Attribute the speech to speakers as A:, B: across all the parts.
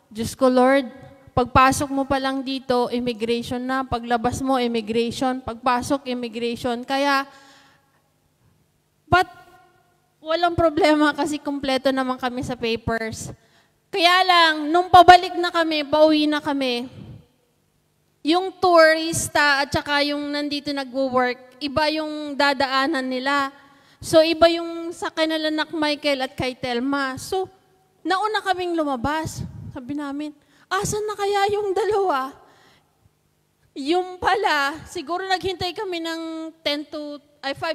A: Diyos ko Lord, pagpasok mo pa lang dito, immigration na. Paglabas mo, immigration. Pagpasok, immigration. Kaya, but walang problema kasi kumpleto naman kami sa papers. Kaya lang, nung pabalik na kami, pauwi na kami, yung tourista at saka yung nandito nagwo-work, iba yung dadaanan nila. So, iba yung sa kanila nak Michael at kay Telma. So, nauna kaming lumabas. Sabi namin, asan na kaya yung dalawa? Yung pala, siguro naghintay kami ng 5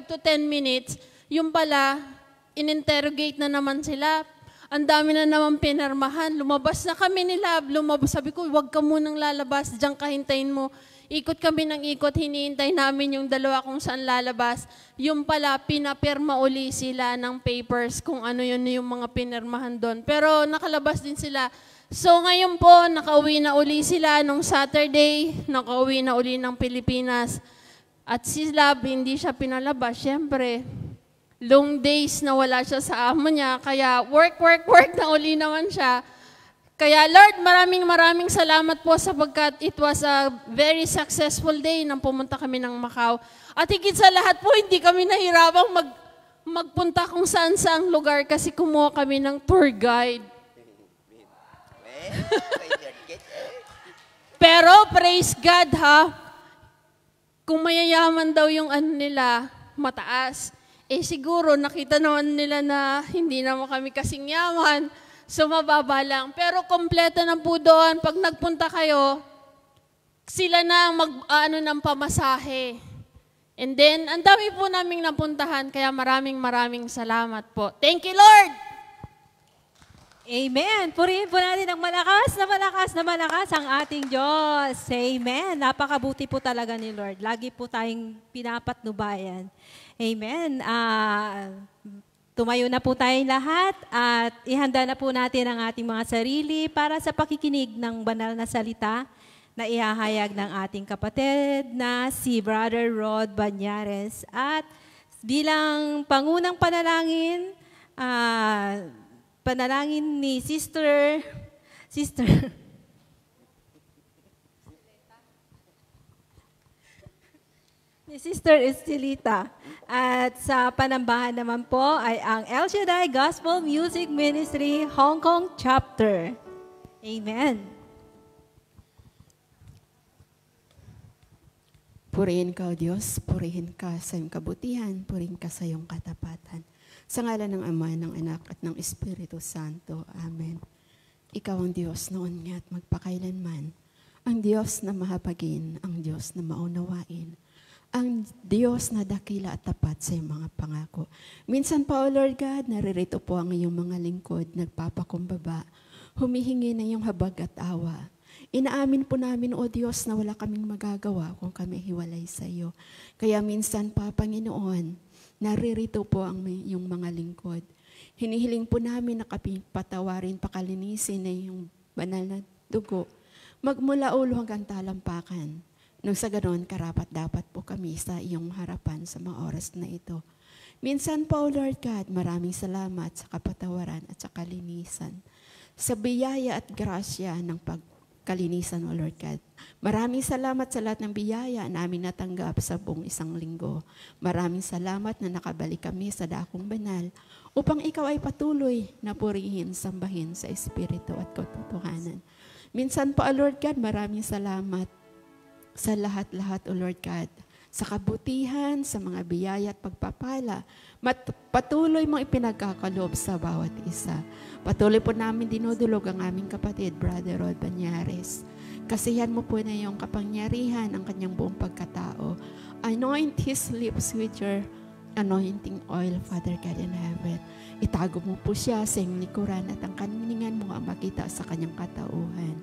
A: to 10 minutes. Yung pala, in-interrogate na naman sila. Ang dami na naman pinarmahan. Lumabas na kami nila. Sabi ko, huwag ka munang lalabas. Diyan ka hintayin mo. Ikot kami ng ikot. Hinihintay namin yung dalawa kung saan lalabas. Yung pala, pinapirma uli sila ng papers kung ano yun yung mga pinirmahan doon. Pero nakalabas din sila. So ngayon po, nakauwi na uli sila nung Saturday. Nakauwi na uli ng Pilipinas. At si Lab, hindi siya pinalabas. Siyempre, long days na wala siya sa amo niya, kaya work na uli naman siya. Kaya Lord, maraming salamat po sapagkat it was a very successful day nang pumunta kami ng Macau. At higit sa lahat po, hindi kami nahirapang magpunta kung saan-saang lugar kasi kumuha kami ng tour guide. Pero praise God ha, kung mayayaman daw yung ano nila, mataas. Siguro nakita naman nila na hindi naman kami kasing yaman, so mababa lang. Pero kompleto na po doon, pag nagpunta kayo, sila na mag-ano ng pamasahe. And then, ang dami po naming napuntahan, kaya maraming salamat po. Thank you, Lord!
B: Amen. Purihin po natin ng malakas ang ating Diyos. Amen. Napakabuti po talaga ni Lord. Lagi po tayong pinapatnubayan. Amen. Tumayo na po tayong lahat at ihanda na po natin ang ating mga sarili para sa pakikinig ng banal na salita na ihahayag ng ating kapatid na si Brother Rod Banyares. At bilang pangunang panalangin, panalangin ni Sister Estelita. At sa panambahan naman po ay ang El Shaddai Gospel Music Ministry Hong Kong Chapter. Amen.
C: Purihin ka, O Diyos, purihin ka sa iyong kabutihan, purihin ka sa iyong katapatan. Sa ngalan ng Ama, ng Anak, at ng Espiritu Santo. Amen. Ikaw ang Diyos noon nga at magpakailanman. Ang Diyos na mahabagin, ang Diyos na maunawain. Ang Diyos na dakila at tapat sa iyong mga pangako. Minsan pa, O Lord God, naririto po ang iyong mga lingkod, nagpapakumbaba, humihingi ng iyong habag at awa. Inaamin po namin, O Diyos, na wala kaming magagawa kung kami hiwalay sa iyo. Kaya minsan pa, Panginoon, naririto po ang iyong mga lingkod. Hinihiling po namin na kami patawarin, pakalinisin na iyong banal na dugo, magmula ulo hanggang talampakan. Nung sa ganon, karapat-dapat po kami sa iyong harapan sa mga oras na ito. Minsan po, O Lord God, maraming salamat sa kapatawaran at sa kalinisan. Sa biyaya at grasya ng pagkalinisan, O Lord God. Maraming salamat sa lahat ng biyaya namin natanggap sa buong isang linggo. Maraming salamat na nakabalik kami sa dakong banal upang ikaw ay patuloy na purihin, sambahin sa Espiritu at katotohanan. Minsan po, O Lord God, maraming salamat sa lahat-lahat, O Lord God, sa kabutihan, sa mga biyaya at pagpapala. Patuloy mong ipinagkakaloob sa bawat isa. Patuloy po namin dinudulog ang aming kapatid, Brother Rod Banyares. Kasihan mo po na iyong kapangyarihan ang kanyang buong pagkatao. Anoint his lips with your anointing oil, Father God in heaven. Itago mo po siya sa iyong likuran at ang kaningan mo ang makita sa kanyang katauhan.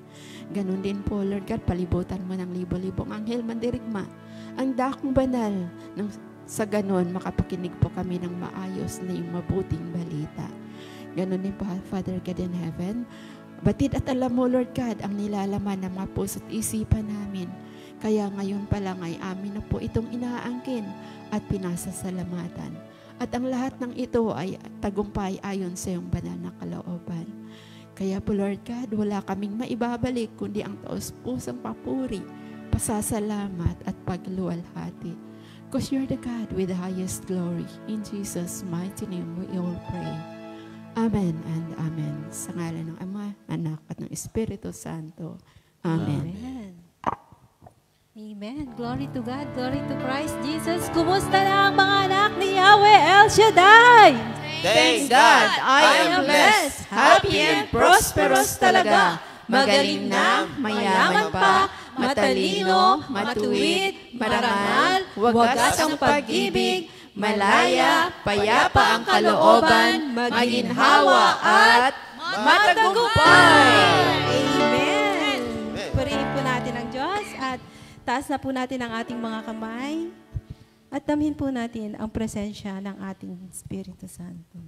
C: Ganon din po, Lord God, palibutan mo ng libo-libong anghel mandirigma ang dakong banal. Sa ganon, makapakinig po kami ng maayos na yung mabuting balita. Ganon din po, Father God in heaven. Batid at alam mo, Lord God, ang nilalaman ng mga puso't isipan namin. Kaya ngayon pa lang ay amin na po itong inaangkin at pinasasalamatan. At ang lahat ng ito ay tagumpay ayon sa iyong banal na kalooban. Kaya po Lord God, wala kaming maibabalik kundi ang taos-pusang papuri, pasasalamat at pagluwalhati. Because you're the God with the highest glory. In Jesus' mighty name we all pray. Amen and amen. Sa ngalan ng Ama, Anak at ng Espiritu Santo. Amen.
B: Amen. Amen. Glory to God. Glory to Christ Jesus. Kumusta na ang mga anak ni Yahweh El Shaddai?
D: Thanks God, I am blessed,
C: happy and prosperous talaga. Magaling na, mayaman pa, matalino, matuwid, marangal, wagas ang pag-ibig, malaya, payapa ang kalooban, maginhawa at matagumpay.
B: Amen. Purihin po natin ang Diyos at taas na po natin ang ating mga kamay at damhin po natin ang presensya ng ating Espiritu Santo.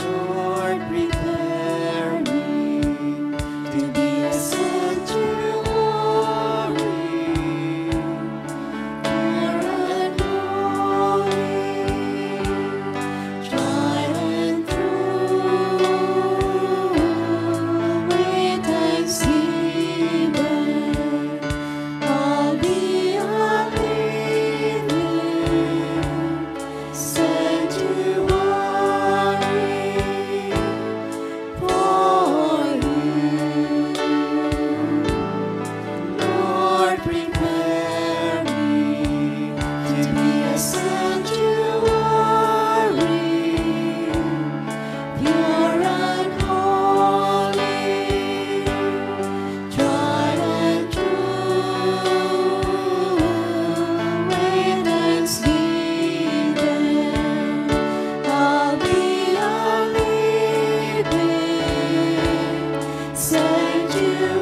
D: Lord, prepare me to be a sanctuary, pure and holy, tried and true, with thanksgiving. I'll be a living sanctuary for you. Lord, prepare me to be a sanctuary, pure and holy, tried and true, with thanksgiving. I'll be a living sanctuary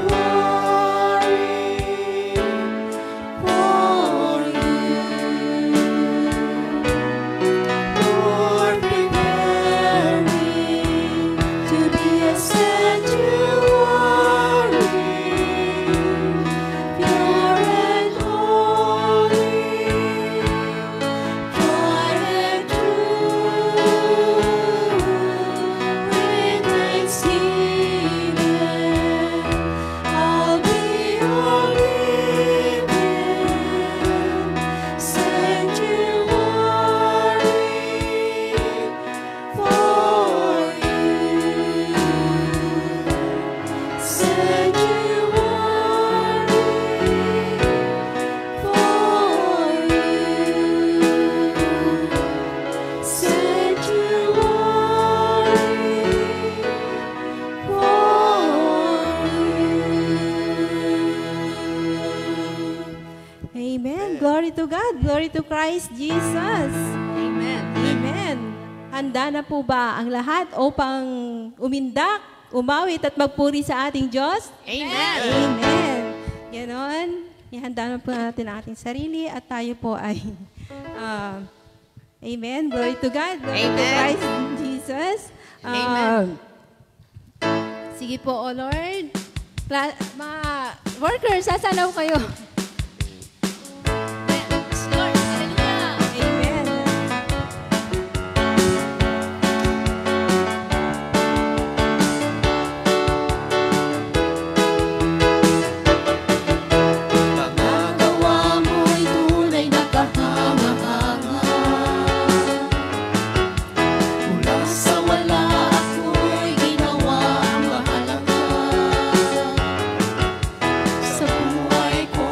D: for you. Lord, prepare me to be a sanctuary, pure and holy, tried and true, with thanksgiving. I'll be a living sanctuary for
B: Amen. Glory to God. Glory to Christ Jesus.
C: Amen.
B: Amen. Handa na po ba ang lahat upang umindak, umawit at magpuri sa ating Diyos?
C: Amen.
B: Amen. Ganon. Ihanda na po natin ang ating sarili at tayo po ay Amen. Glory to God. Glory to
C: Amen.
B: Christ Jesus.
C: Amen.
B: Sige po, O Lord. Mga workers, sasanaw kayo. Amen.
D: Mga gawa mo'y tunay na kahanga-hanga. Mula sa wala ako'y ginawa ang mahalaga. Sa buhay ko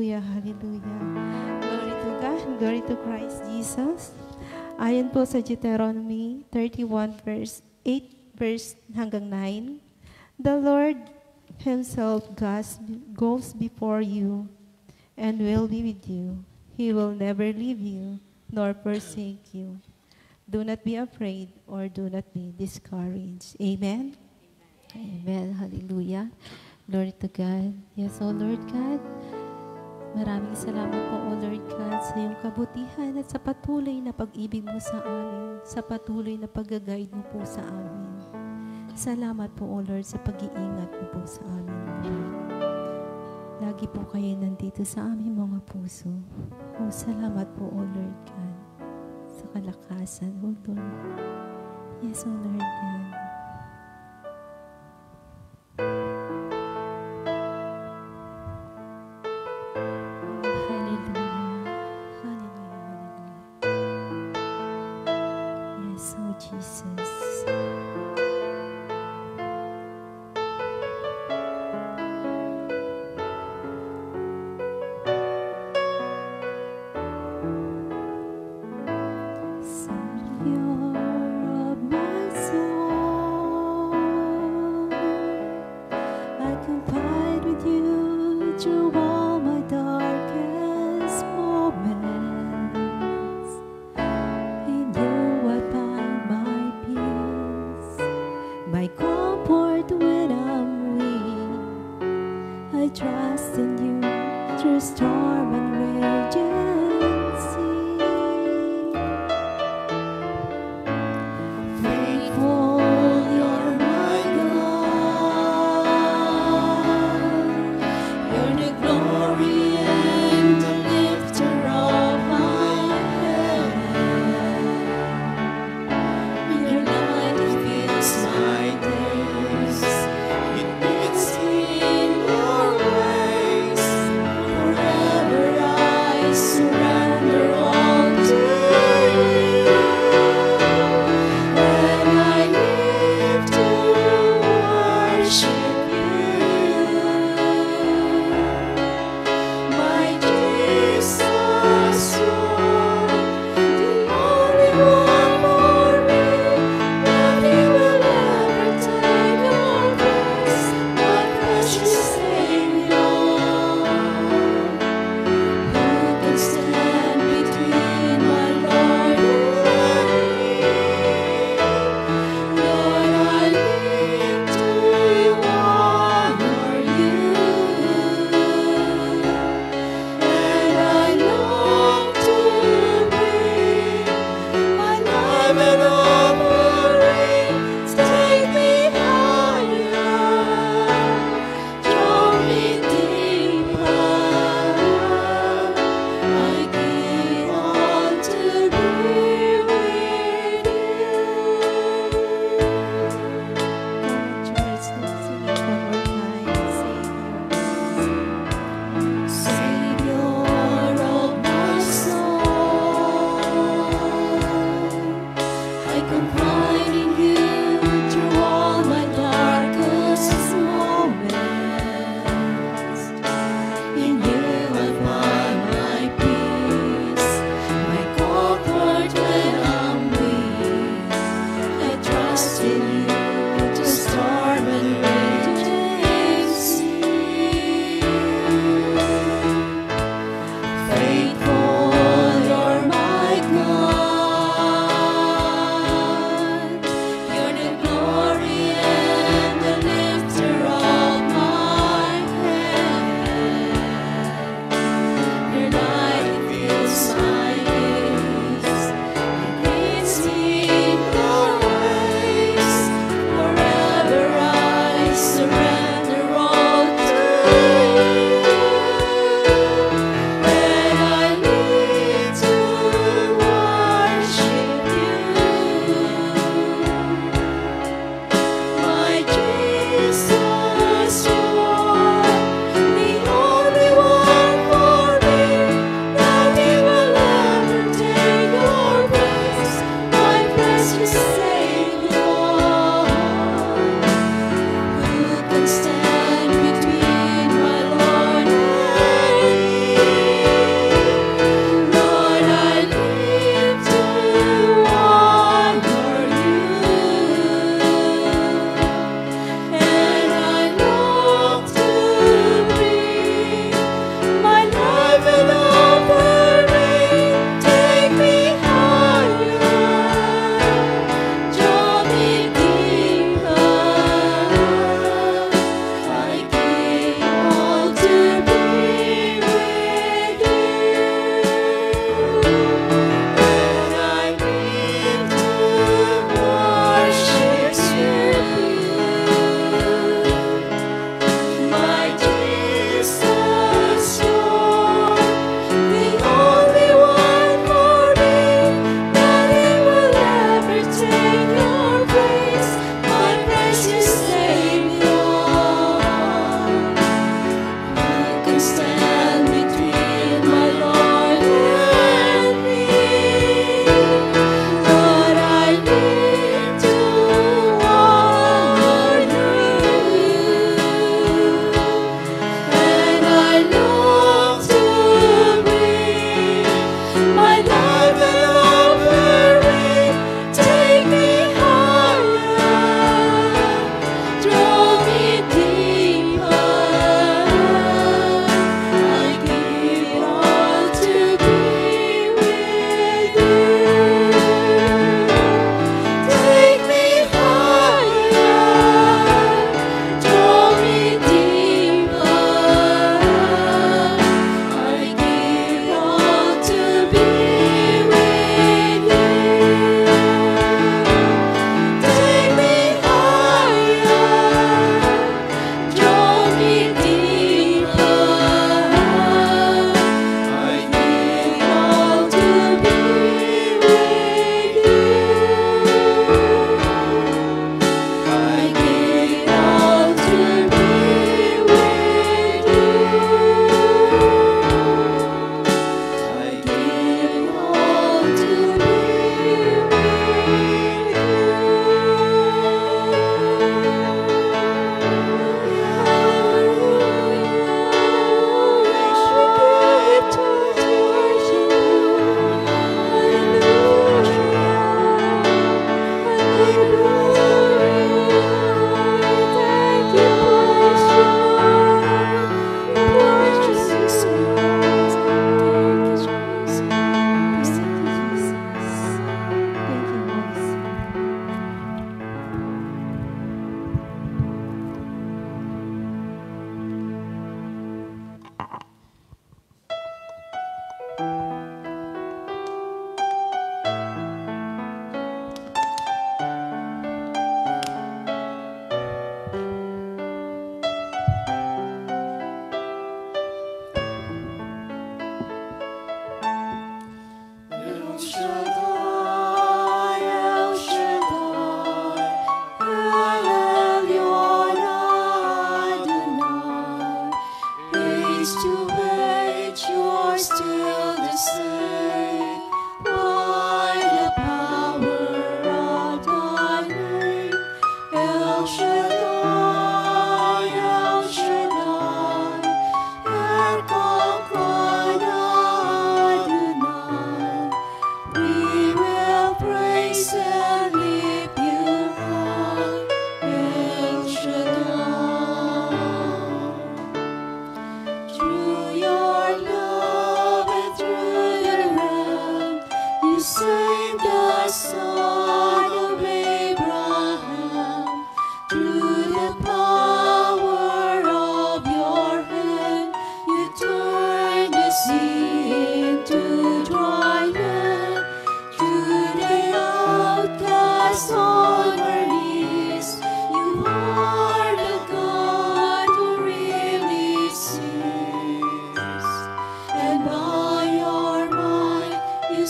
B: Hallelujah, hallelujah. Glory to God, glory to Christ Jesus. Ayon po sa Deuteronomy 31 verse 8 verse hanggang 9. The Lord Himself goes before you and will be with you. He will never leave you nor forsake you. Do not be afraid or do not be discouraged. Amen?
E: Amen. Hallelujah. Glory to God. Yes, O Lord God. Maraming salamat po, O Lord God, sa iyong kabutihan at sa patuloy na pag-ibig mo sa amin, sa patuloy na pag-guide mo po sa amin. Salamat po, O Lord, sa pag-iingat mo po sa amin, Lord. Lagi po kayo nandito sa aming mga puso. O salamat po, O Lord God, sa kalakasan, O Lord. Yes, O Lord God. Jesus. Savior of my soul, I confide with you through all my darkest moments. In you I find my peace, my comfort when I'm weak. I trust in you through storm and raging sea. Faithful, you're my God. You're the glory and the lifter of my head. Your light fills my days. It leads in your ways. Forever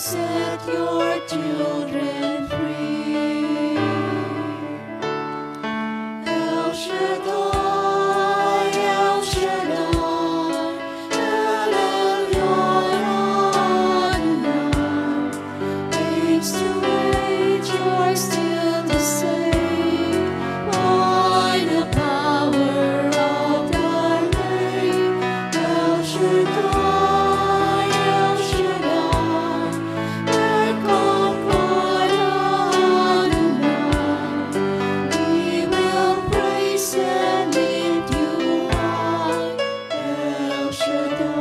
D: set your children free. El Shaddai, El Shaddai, El Elyon Adonai. Age to age, you're still the same. By the power of thy name, El Shaddai, El Shaddai, Ekokod Adonai. We will praise and lift you high, El Shaddai.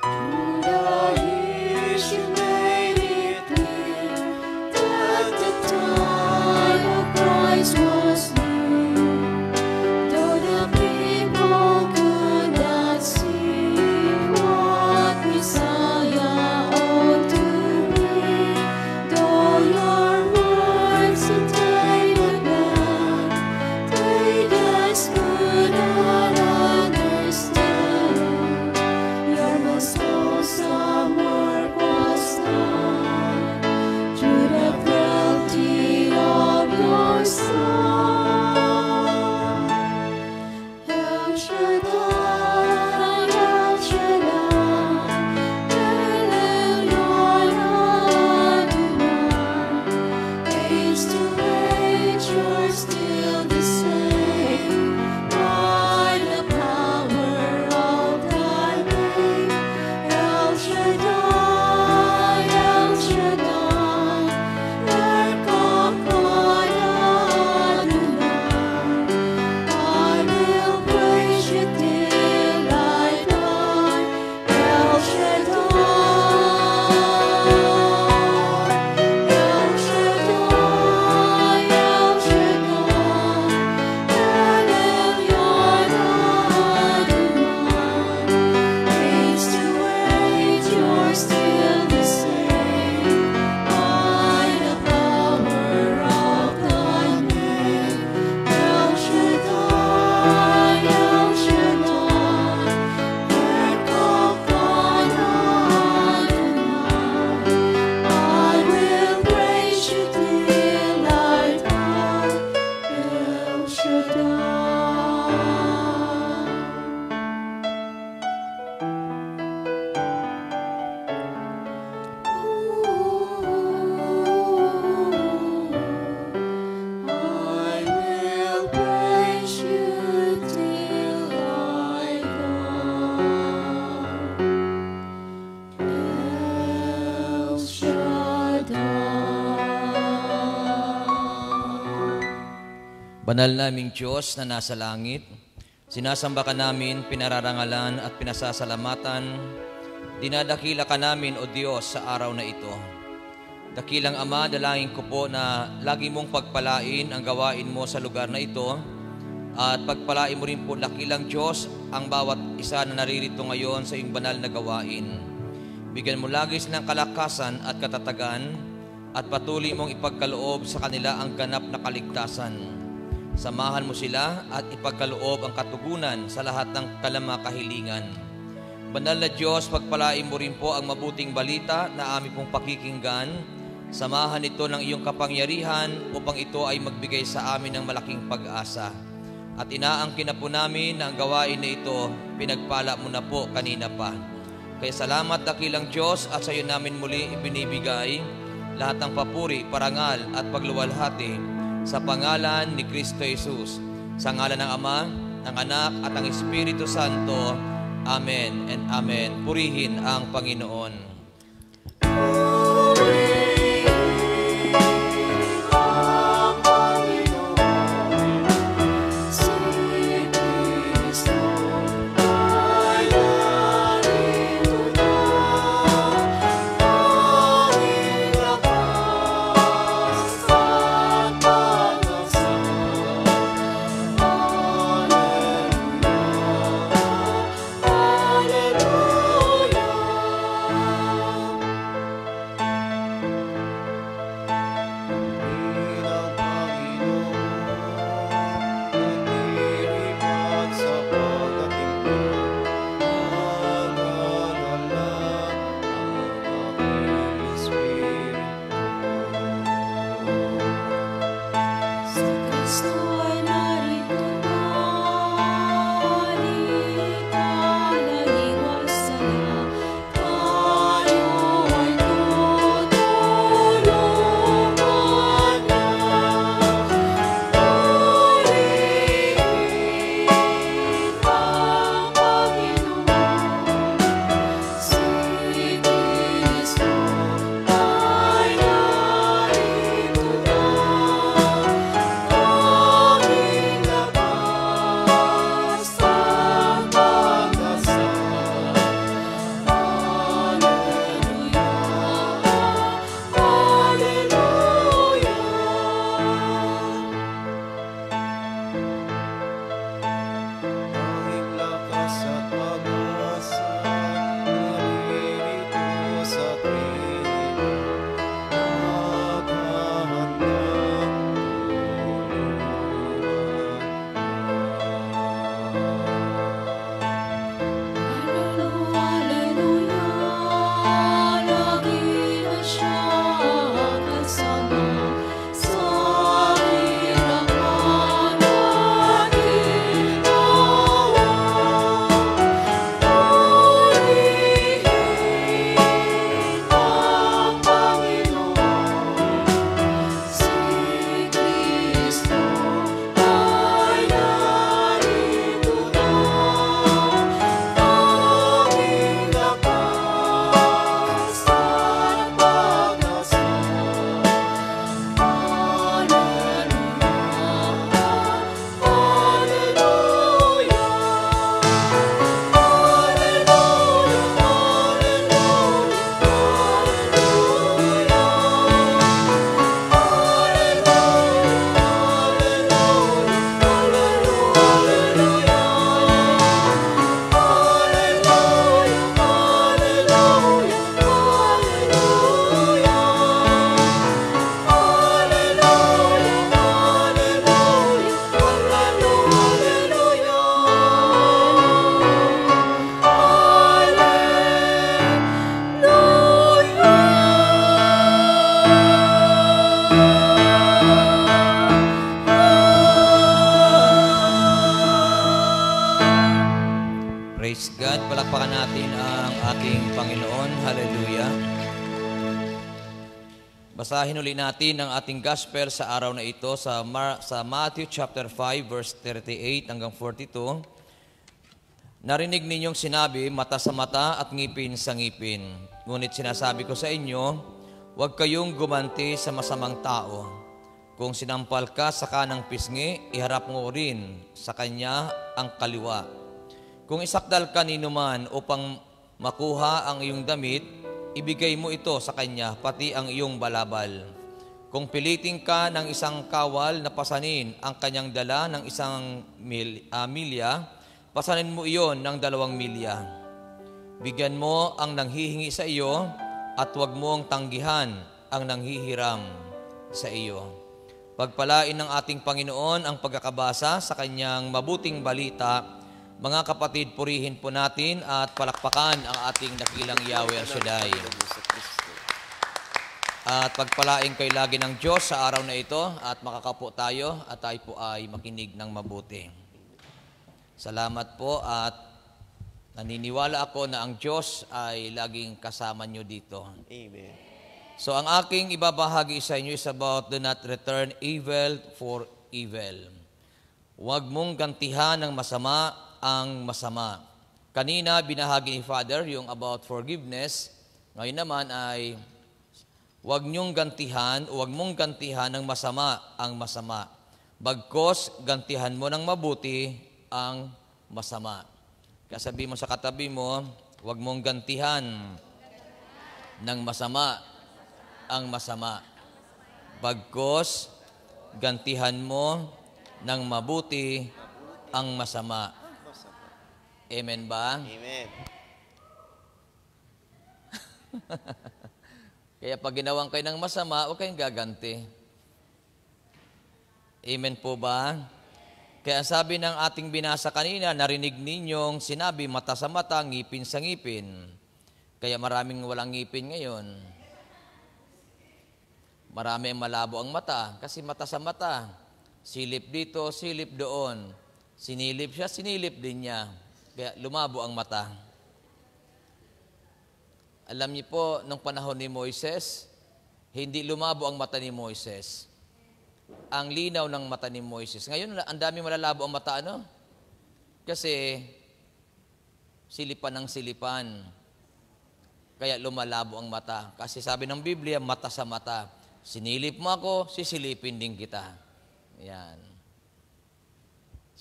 D: Through the years you made it clear that the time of Christ was near. Though the people could not see what Messiah ought to be, though your words contained a plan, they just could not understand. Your most awesome work was done through the frailty of your Son. El Shaddai, El Shaddai, El Elyon Adonai. Age to age, you're still the same. By the power of thy name, El Shaddai, El Shaddai, Ekokod Adonai. I will praise you till I die, El Shaddai, El Shaddai, El Shaddai, El Elyon Adonai. Age to age, you're still the same. By the power of thy name, El Shaddai, El Shaddai, Ekokod Adonai. I will praise you till I die, El Shaddai. I will praise you till I die, El Shaddai.
F: Banal naming Diyos na nasa langit, sinasamba ka namin, pinararangalan at pinasasalamatan. Dinadakila ka namin, O Diyos, sa araw na ito. Dakilang Ama, dalangin ko po na lagi mong pagpalain ang gawain mo sa lugar na ito at pagpalain mo rin po, dakilang Diyos, ang bawat isa na naririto ngayon sa iyong banal na gawain. Bigyan mo lagi silang kalakasan at katatagan at patuloy mong ipagkaloob sa kanila ang ganap na kaligtasan. Samahan mo sila at ipagkaloob ang katugunan sa lahat ng kahilingan. Banal na Diyos, pagpalain mo rin po ang mabuting balita na aming pong pakikinggan. Samahan ito ng iyong kapangyarihan upang ito ay magbigay sa amin ng malaking pag-asa. At inaangkin na po namin na ang gawain na ito, pinagpala mo na po kanina pa. Kaya salamat, dakilang Diyos, at sa iyo namin muli ibinibigay lahat ng papuri, parangal at pagluwalhati sa pangalan ni Kristo Jesus. Sa ngalan ng Ama, ng Anak at ng Espiritu Santo. Amen and Amen. Purihin ang Panginoon. Praise God. Palakpakan natin ang ating Panginoon. Hallelujah. Basahin uli natin ang ating gospel sa araw na ito sa Matthew chapter 5 verse 38 hanggang 42. Narinig ninyong sinabi, mata sa mata at ngipin sa ngipin. Ngunit sinasabi ko sa inyo, huwag kayong gumanti sa masamang tao. Kung sinampal ka sa kanang pisngi, iharap mo rin sa kanya ang kaliwa. Kung isakdal ka ni numan upang makuha ang iyong damit, ibigay mo ito sa kanya, pati ang iyong balabal. Kung piliting ka ng isang kawal na pasanin ang kanyang dala ng isang milya, pasanin mo iyon ng 2 milya. Bigyan mo ang nanghihingi sa iyo at huwag mong tanggihan ang nanghihiram sa iyo. Pagpalain ng ating Panginoon ang pagkakabasa sa kanyang mabuting balita. Mga kapatid, purihin po natin at palakpakan ang ating dakilang Yahweh El Shaddai. At pagpalain kayo lagi ng Diyos sa araw na ito at makakapo tayo at tayo po ay makinig ng mabuti. Salamat po at naniniwala ako na ang Diyos ay laging kasama nyo dito.
D: Amen.
F: So ang aking ibabahagi sa inyo is about do not return evil for evil. Huwag mong gantihan ng masama ang masama. Kanina binahagi ni Father yung about forgiveness. Ngayon naman ay huwag mong gantihan ng masama ang masama. Bagkos gantihan mo ng mabuti ang masama. Kasabi mo sa katabi mo, huwag mong gantihan ng masama ang masama. Bagkos, gantihan mo ng mabuti ang masama. Amen ba?
D: Amen.
F: Kaya pag ginawang kayo ng masama, huwag kayong gaganti. Amen po ba? Kaya sabi ng ating binasa kanina, narinig ninyong sinabi, mata sa mata, ngipin sa ngipin. Kaya maraming walang ngipin ngayon. Marami ang malabo ang mata, kasi mata sa mata. Silip dito, silip doon. Sinilip siya, sinilip din niya. Kaya lumabo ang mata. Alam niyo po, nung panahon ni Moises, hindi lumabo ang mata ni Moises. Ang linaw ng mata ni Moises. Ngayon, ang dami malalabo ang mata, ano? Kasi, silipan ng silipan. Kaya lumalabo ang mata. Kasi sabi ng Biblia, mata sa mata. Sinilip mo ako, sisilipin din kita. Yan.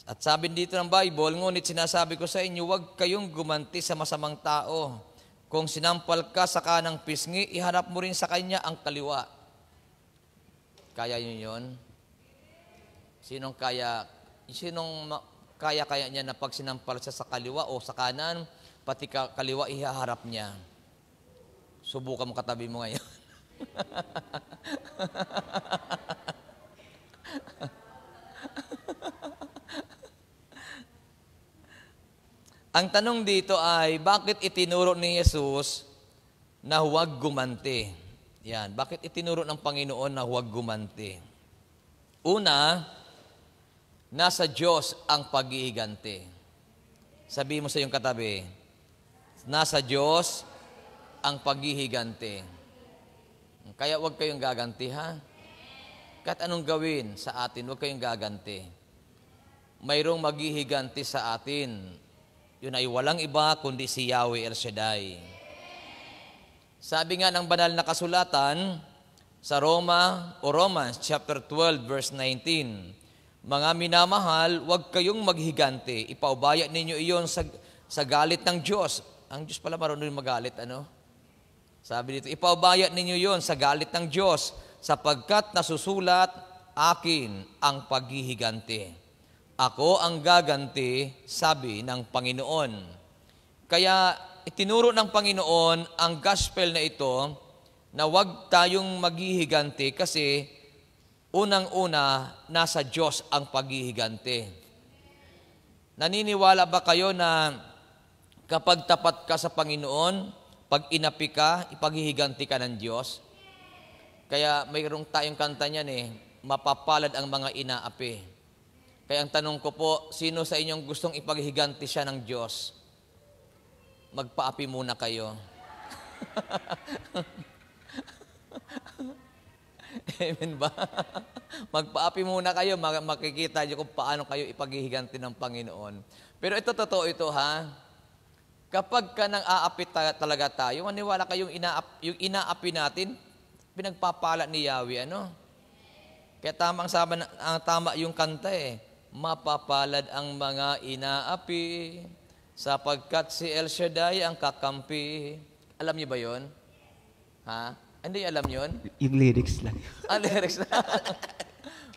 F: At sabi dito ng Bible, ngunit sinasabi ko sa inyo, huwag kayong gumanti sa masamang tao. Kung sinampal ka sa kanang pisngi, iharap mo rin sa kanya ang kaliwa. Kaya yun yun? Sinong kaya niya na pag sinampal siya sa kaliwa o sa kanan, pati kaliwa ihaharap niya? Subukan mo katabi mo ngayon. Ang tanong dito ay, bakit itinuro ni Jesus na huwag gumanti? Yan, bakit itinuro ng Panginoon na huwag gumanti? Una, nasa Diyos ang pag-iiganti. Sabi mo sa iyong katabi, nasa Diyos ang pag-ihiganti. Kaya huwag kayong gaganti, ha? Kahit anong gawin sa atin, huwag kayong gaganti. Mayroong maghihiganti sa atin. Yun ay walang iba kundi si Yahweh El Shaddai. Sabi nga ng banal na kasulatan sa Romans chapter 12 verse 19, mga minamahal, huwag kayong maghiganti. Ipaubaya ninyo iyon sa galit ng Diyos. Ang Diyos pala marunong magalit, ano? Sabi dito, ipaubaya ninyo iyon sa galit ng Diyos, sapagkat nasusulat, akin ang paghihiganti. Ako ang gaganti, sabi ng Panginoon. Kaya itinuro ng Panginoon ang gospel na ito na huwag tayong maghihiganti kasi unang-una nasa Diyos ang paghihiganti. Naniniwala ba kayo na kapag tapat ka sa Panginoon, pag inapi ka, ipaghihiganti ka ng Diyos? Kaya mayroong tayong kanta niyan mapapalad ang mga inaapi. Kaya ang tanong ko po, sino sa inyong gustong ipaghiganti siya ng Diyos? magpaapi muna kayo. Amen ba? Magpaapi muna kayo, makikita niyo kung paano kayo ipaghihiganti ng Panginoon. Pero ito, totoo ito, ha? Kapag ka nang aapi talaga tayo, maniwala kayong yung inaapi natin, pinagpapala ni Yahweh, ano? Kaya tama yung kanta eh. Mapapalad ang mga inaapi, sapagkat si El Shaddai ang kakampi. Alam niyo ba yon? Ha? Hindi alam yon?
G: Yung lyrics lang.
F: Lyrics na.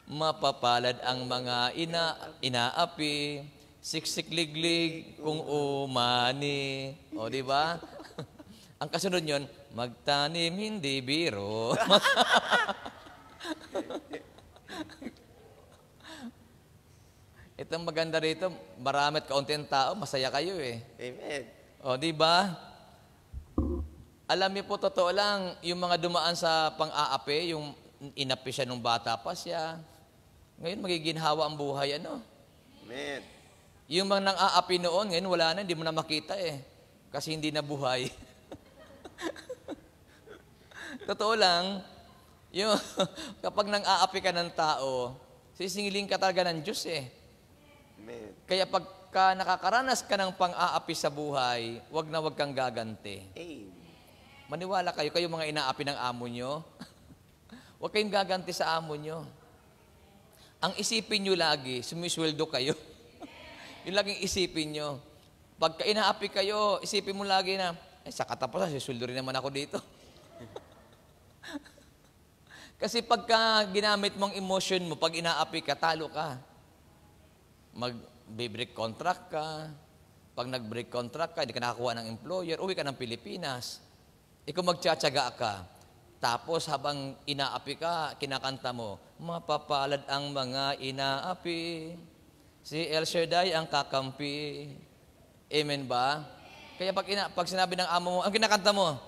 F: Mapapalad ang mga inaapi, siksik-liglig kung umani. O, di ba? Ang kasunod yon, magtanim hindi biro. Itong maganda rito, marami at kaunting tao, masaya kayo eh.
D: Amen.
F: O, di ba? Alam niyo po, totoo lang, yung mga dumaan sa pang-aapi, yung inapi siya nung bata pa siya. Ngayon, magiginhawa ang buhay, ano?
D: Amen.
F: Yung mga nang-aapi noon, ngayon wala na, hindi mo na makita eh. Kasi hindi na buhay. Totoo lang, yung, kapag nang-aapi ka ng tao, sisingiling ka talaga ng Diyos eh.
D: Amen.
F: Kaya pagka nakakaranas ka ng pang-aapi sa buhay, wag na wag kang gaganti.
D: Amen.
F: Maniwala kayo, kayo mga inaapi ng amo nyo, huwag kayong gaganti sa amo nyo. Ang isipin nyo lagi, sumisweldo kayo. Yung laging isipin nyo. Pagka inaapi kayo, isipin mo lagi na, sa katapusan, sisweldo rin naman ako dito. Kasi pagka ginamit mong emotion mo, pag inaapi ka, talo ka. Mag-break contract ka. Pag nag-break contract ka, hindi ka nakakuha ng employer, uwi ka ng Pilipinas. Ikaw magtsatsaga ka. Tapos habang inaapi ka, kinakanta mo, mapapalad ang mga inaapi. Si El Shaddai ang kakampi. Amen ba? Kaya pag sinabi ng amo mo, ang kinakanta mo,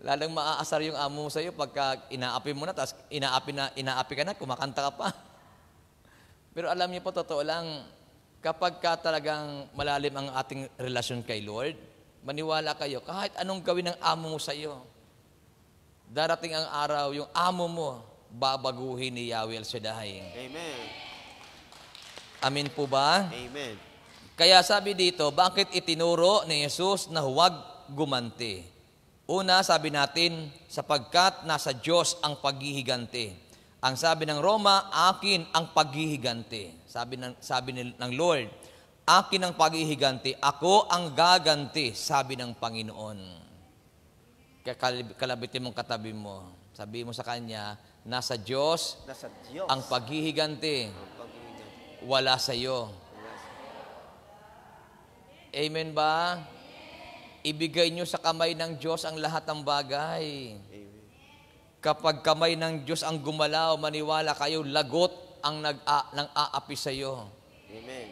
F: lalong maaasar yung amo mo sa'yo pagka inaapi mo na, tapos inaapi ka na, kumakanta ka pa. Pero alam niyo po, totoo lang, kapag ka talagang malalim ang ating relasyon kay Lord, maniwala kayo, kahit anong gawin ng amo mo sa iyo, darating ang araw, yung amo mo, babaguhin ni Yahweh El Shaddai.
D: Amen.
F: Amin po ba?
D: Amen.
F: Kaya sabi dito, bakit itinuro ni Jesus na huwag gumanti? Una, sabi natin, sapagkat nasa Diyos ang paghihiganti. Ang sabi ng Roma, akin ang paghihiganti. Sabi ng Lord, akin ang paghihiganti, ako ang gaganti, sabi ng Panginoon. Kaya kalabitin mong katabi mo. Sabi mo sa kanya, nasa Diyos ang paghihiganti, wala sa iyo. Amen ba? Ibigay nyo sa kamay ng Diyos ang lahat ng bagay. Kapag kamay ng Diyos ang gumalaw, maniwala kayo, lagot ang nang-aapi sa iyo.
D: Amen.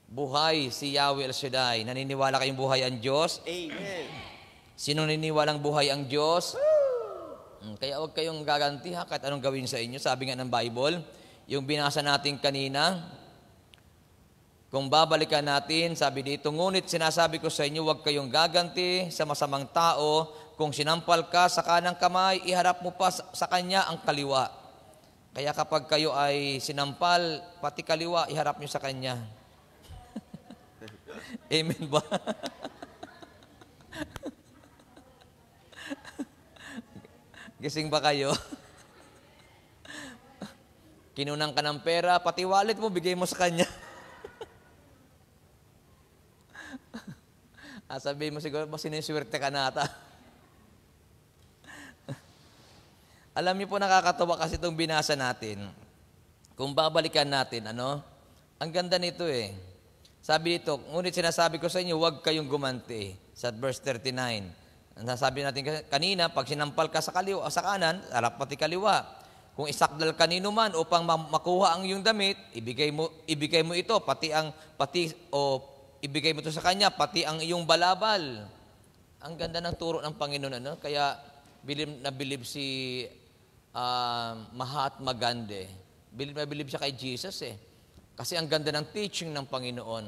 F: Buhay si Yahweh El Shaddai. Naniniwala kayong buhay ang Diyos?
D: Amen.
F: Sino naniniwalang buhay ang Diyos? Kaya huwag kayong gaganti ha, kahit anong gawin sa inyo. Sabi nga ng Bible, yung binasa natin kanina, kung babalikan natin, sabi dito, ngunit sinasabi ko sa inyo, huwag kayong gaganti sa masamang tao. Kung sinampal ka sa kanang kamay, iharap mo pa sa kanya ang kaliwa. Kaya kapag kayo ay sinampal, pati kaliwa, iharap nyo sa kanya. Amen ba? Gising ba kayo? Kinunang ka ng pera, pati wallet mo, bigay mo sa kanya. Sabihin mo siguro, siniswerte ka na ata. Alam niyo po, nakakatawa kasi itong binasa natin. Kung babalikan natin, ang ganda nito eh. Sabi dito, ngunit sinasabi ko sa inyo, huwag kayong gumanti. Sa verse 39. Nasabi natin kanina, pag sinampal ka sa kanan, harap pati kaliwa. Kung isakdal kanino man upang makuha ang iyong damit, ibigay mo ito, ibigay mo ito sa kanya, pati ang iyong balabal. Ang ganda ng turo ng Panginoon, Kaya bilib si Mahatma Gandhi. Bilib siya kay Jesus eh. Kasi ang ganda ng teaching ng Panginoon.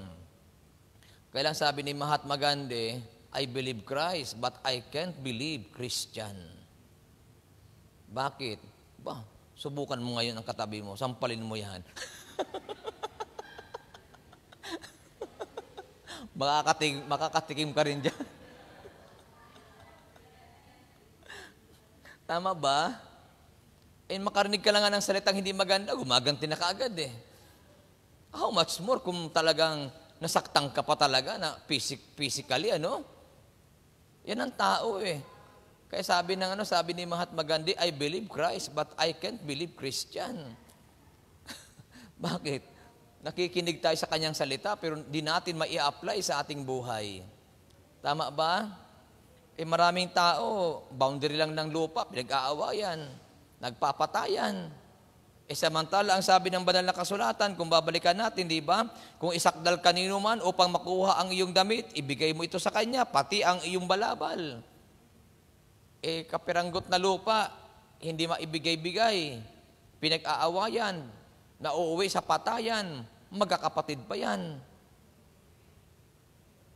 F: Kaya lang sabi ni Mahatma Gandhi, I believe Christ, but I can't believe Christian. Bakit? Ba, subukan mo ngayon ang katabi mo, sampalin mo yan. Makakatikim ka rin dyan. Tama ba? Makarinig ka lang nga ng salitang hindi maganda, gumaganti na kaagad eh. How much more kung talagang nasaktan ka pa talaga na physically, ano? Yan ang tao eh. Kaya sabi ni Mahatma Gandhi, I believe Christ, but I can't believe Christian. Bakit? Nakikinig tayo sa kanyang salita, pero di natin mai-apply sa ating buhay. Tama ba? Maraming tao, boundary lang ng lupa, pinag-aawayan, nagpapatayan. Samantala, ang sabi ng banal na kasulatan, kung babalikan natin, di ba? Kung isakdal kanino man upang makuha ang iyong damit, ibigay mo ito sa kanya, pati ang iyong balabal. Kapiranggot na lupa, hindi maibigay-bigay. Pinag-aawayan, nauuwi sa patayan, magkakapatid pa yan.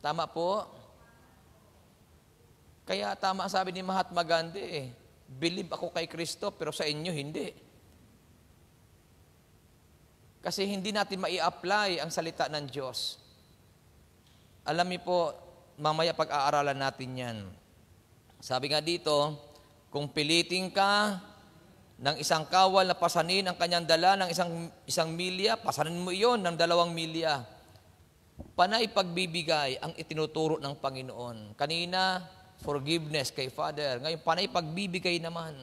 F: Tama po? Kaya tama ang sabi ni Mahatma Gandhi, believe ako kay Kristo, pero sa inyo hindi. Kasi hindi natin mai-apply ang salita ng Diyos. Alam niyo po, mamaya pag-aaralan natin yan. Sabi nga dito, kung pilitin ka ng isang kawal na pasanin ang kanyang dala ng isang milya, pasanin mo iyon ng 2 milya. Panay pagbibigay ang itinuturo ng Panginoon. Kanina, forgiveness kay Father. Ngayon, panay pagbibigay naman.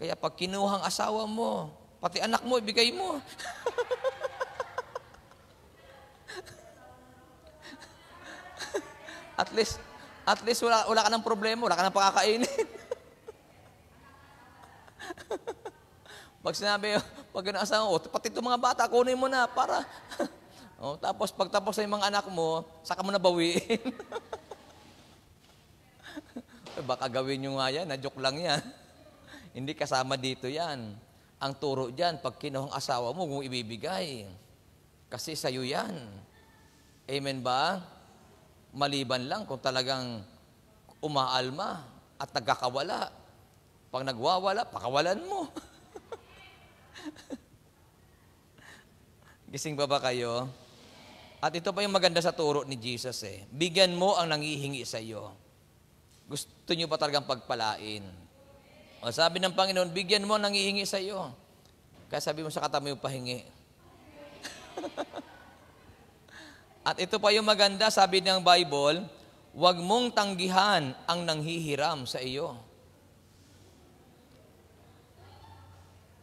F: Kaya pag kinuhang asawa mo, pati anak mo, ibigay mo. At least wala ka ng problema, wala ka ng pakakainin. Pag sinabi, pag asawa mo, pati itong mga bata, kunin mo na para... tapos pagtapos sa mga anak mo, saka mo na bawiin. Baka gawin nyo nga yan, na-joke lang yan. Hindi kasama dito yan. Ang turo dyan, pag kinuhang asawa mo, kung ibibigay. Kasi sa'yo yan. Amen ba? Maliban lang kung talagang umaalma at nagkakawala. Pag nagwawala, pakawalan mo. Gising ba kayo? At ito pa yung maganda sa turo ni Jesus Bigyan mo ang nangihingi sa iyo. Gusto nyo ba talagang pagpalain? O sabi ng Panginoon, bigyan mo ang nangihingi sa iyo. Kaya sabi mo sa katabi mo, pahingi. At ito pa yung maganda, sabi ng Bible, huwag mong tanggihan ang nanghihiram sa iyo.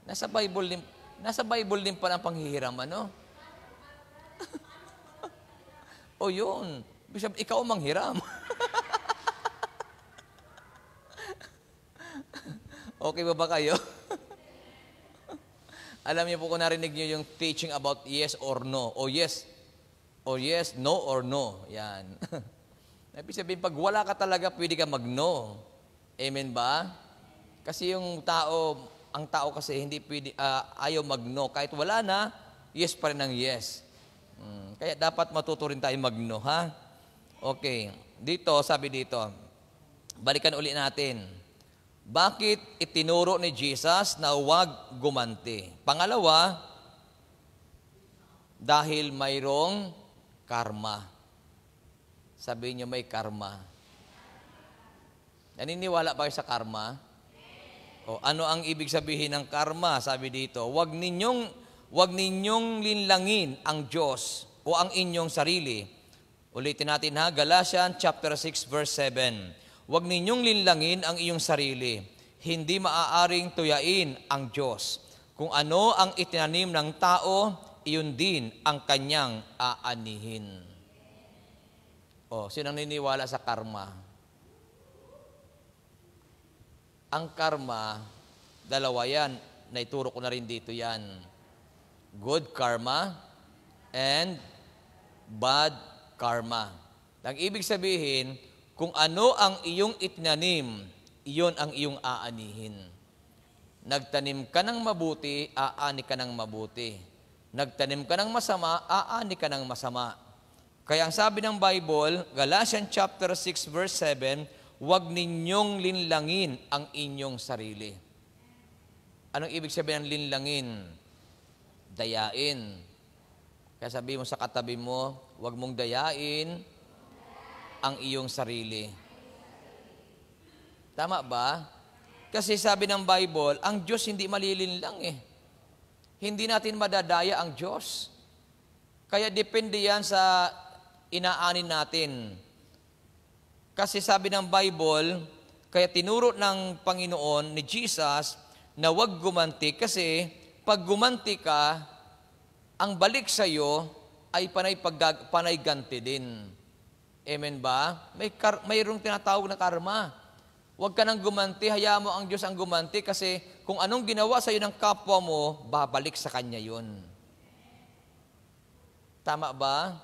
F: Nasa Bible din pa ang panghihiram, ano? O yun, ikaw ang manghiram. Okay ba kayo? Alam niyo po kung narinig niyo yung teaching about yes or no. O yes, no or no. Yan. Ibig sabihin, pag wala ka talaga, pwede ka mag-no. Amen ba? Kasi ang tao kasi hindi pwede, ayaw mag-no. Kahit wala na, yes pa rin ang yes. Kaya dapat matuto rin tayo mag-no, ha? Okay. Dito, sabi dito, balikan uli natin. Bakit itinuro ni Jesus na huwag gumanti? Pangalawa, dahil mayroong karma. Sabihin niyo may karma. Naniniwala ba kayo sa karma? O ano ang ibig sabihin ng karma? Sabi dito, huwag ninyong linlangin ang Diyos o ang inyong sarili. Ulitin natin ha, Galatians chapter 6 verse 7. Huwag ninyong linlangin ang iyong sarili. Hindi maaaring tuyain ang Diyos. Kung ano ang itinanim ng tao, iyon din ang kanyang aanihin. O, sino naniniwala sa karma? Ang karma, dalawa yan. Naituro ko na rin dito yan. Good karma and bad karma. Ang ibig sabihin, kung ano ang iyong itinanim, iyon ang iyong aanihin. Nagtanim ka ng mabuti, aani ka ng mabuti. Nagtanim ka ng masama, aani ka ng masama. Kaya ang sabi ng Bible, Galatians chapter 6 verse 7, huwag ninyong linlangin ang inyong sarili. Anong ibig sabihin ng linlangin? Dayain. Kaya sabi mo sa katabi mo, huwag mong dayain ang iyong sarili. Tama ba? Kasi sabi ng Bible, ang Diyos hindi malilinlang eh. Hindi natin madadaya ang Diyos. Kaya depende yan sa inaanin natin. Kasi sabi ng Bible, kaya tinuro ng Panginoon ni Jesus na huwag gumanti kasi pag gumanti ka, ang balik sa iyo ay panay ganti din. Amen ba? Mayroong tinatawag na karma. Huwag ka nang gumanti, hayaan mo ang Diyos ang gumanti kasi kung anong ginawa sa iyo ng kapwa mo, babalik sa Kanya yun. Tama ba?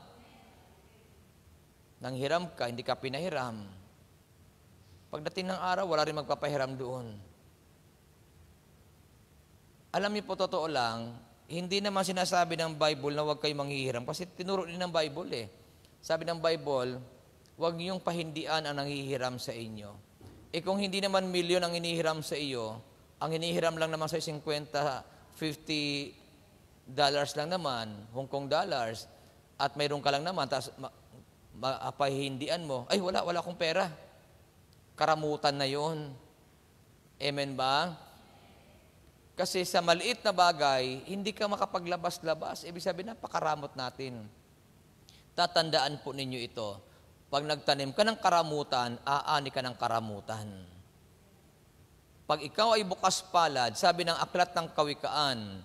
F: Nanghiram ka, hindi ka pinahiram. Pagdating ng araw, wala rin magpapahiram doon. Alam niyo po, totoo lang, hindi naman sinasabi ng Bible na huwag kayong manghihiram kasi tinuro din ng Bible eh. Sabi ng Bible, huwag niyong pahindian ang nanghihiram sa inyo. Kung hindi naman milyon ang inihiram sa iyo, ang inihiram lang naman sa 50, $50 lang naman, Hong Kong dollars, at mayroon ka lang naman, tapos pahindian mo, ay wala akong pera. Karamutan na yon. Amen ba? Kasi sa maliit na bagay, hindi ka makapaglabas-labas. Ibig sabihin, napakaramot natin. Tatandaan po ninyo ito. Pag nagtanim ka ng karamutan, aani ka ng karamutan. Pag ikaw ay bukas palad, sabi ng aklat ng Kawikaan,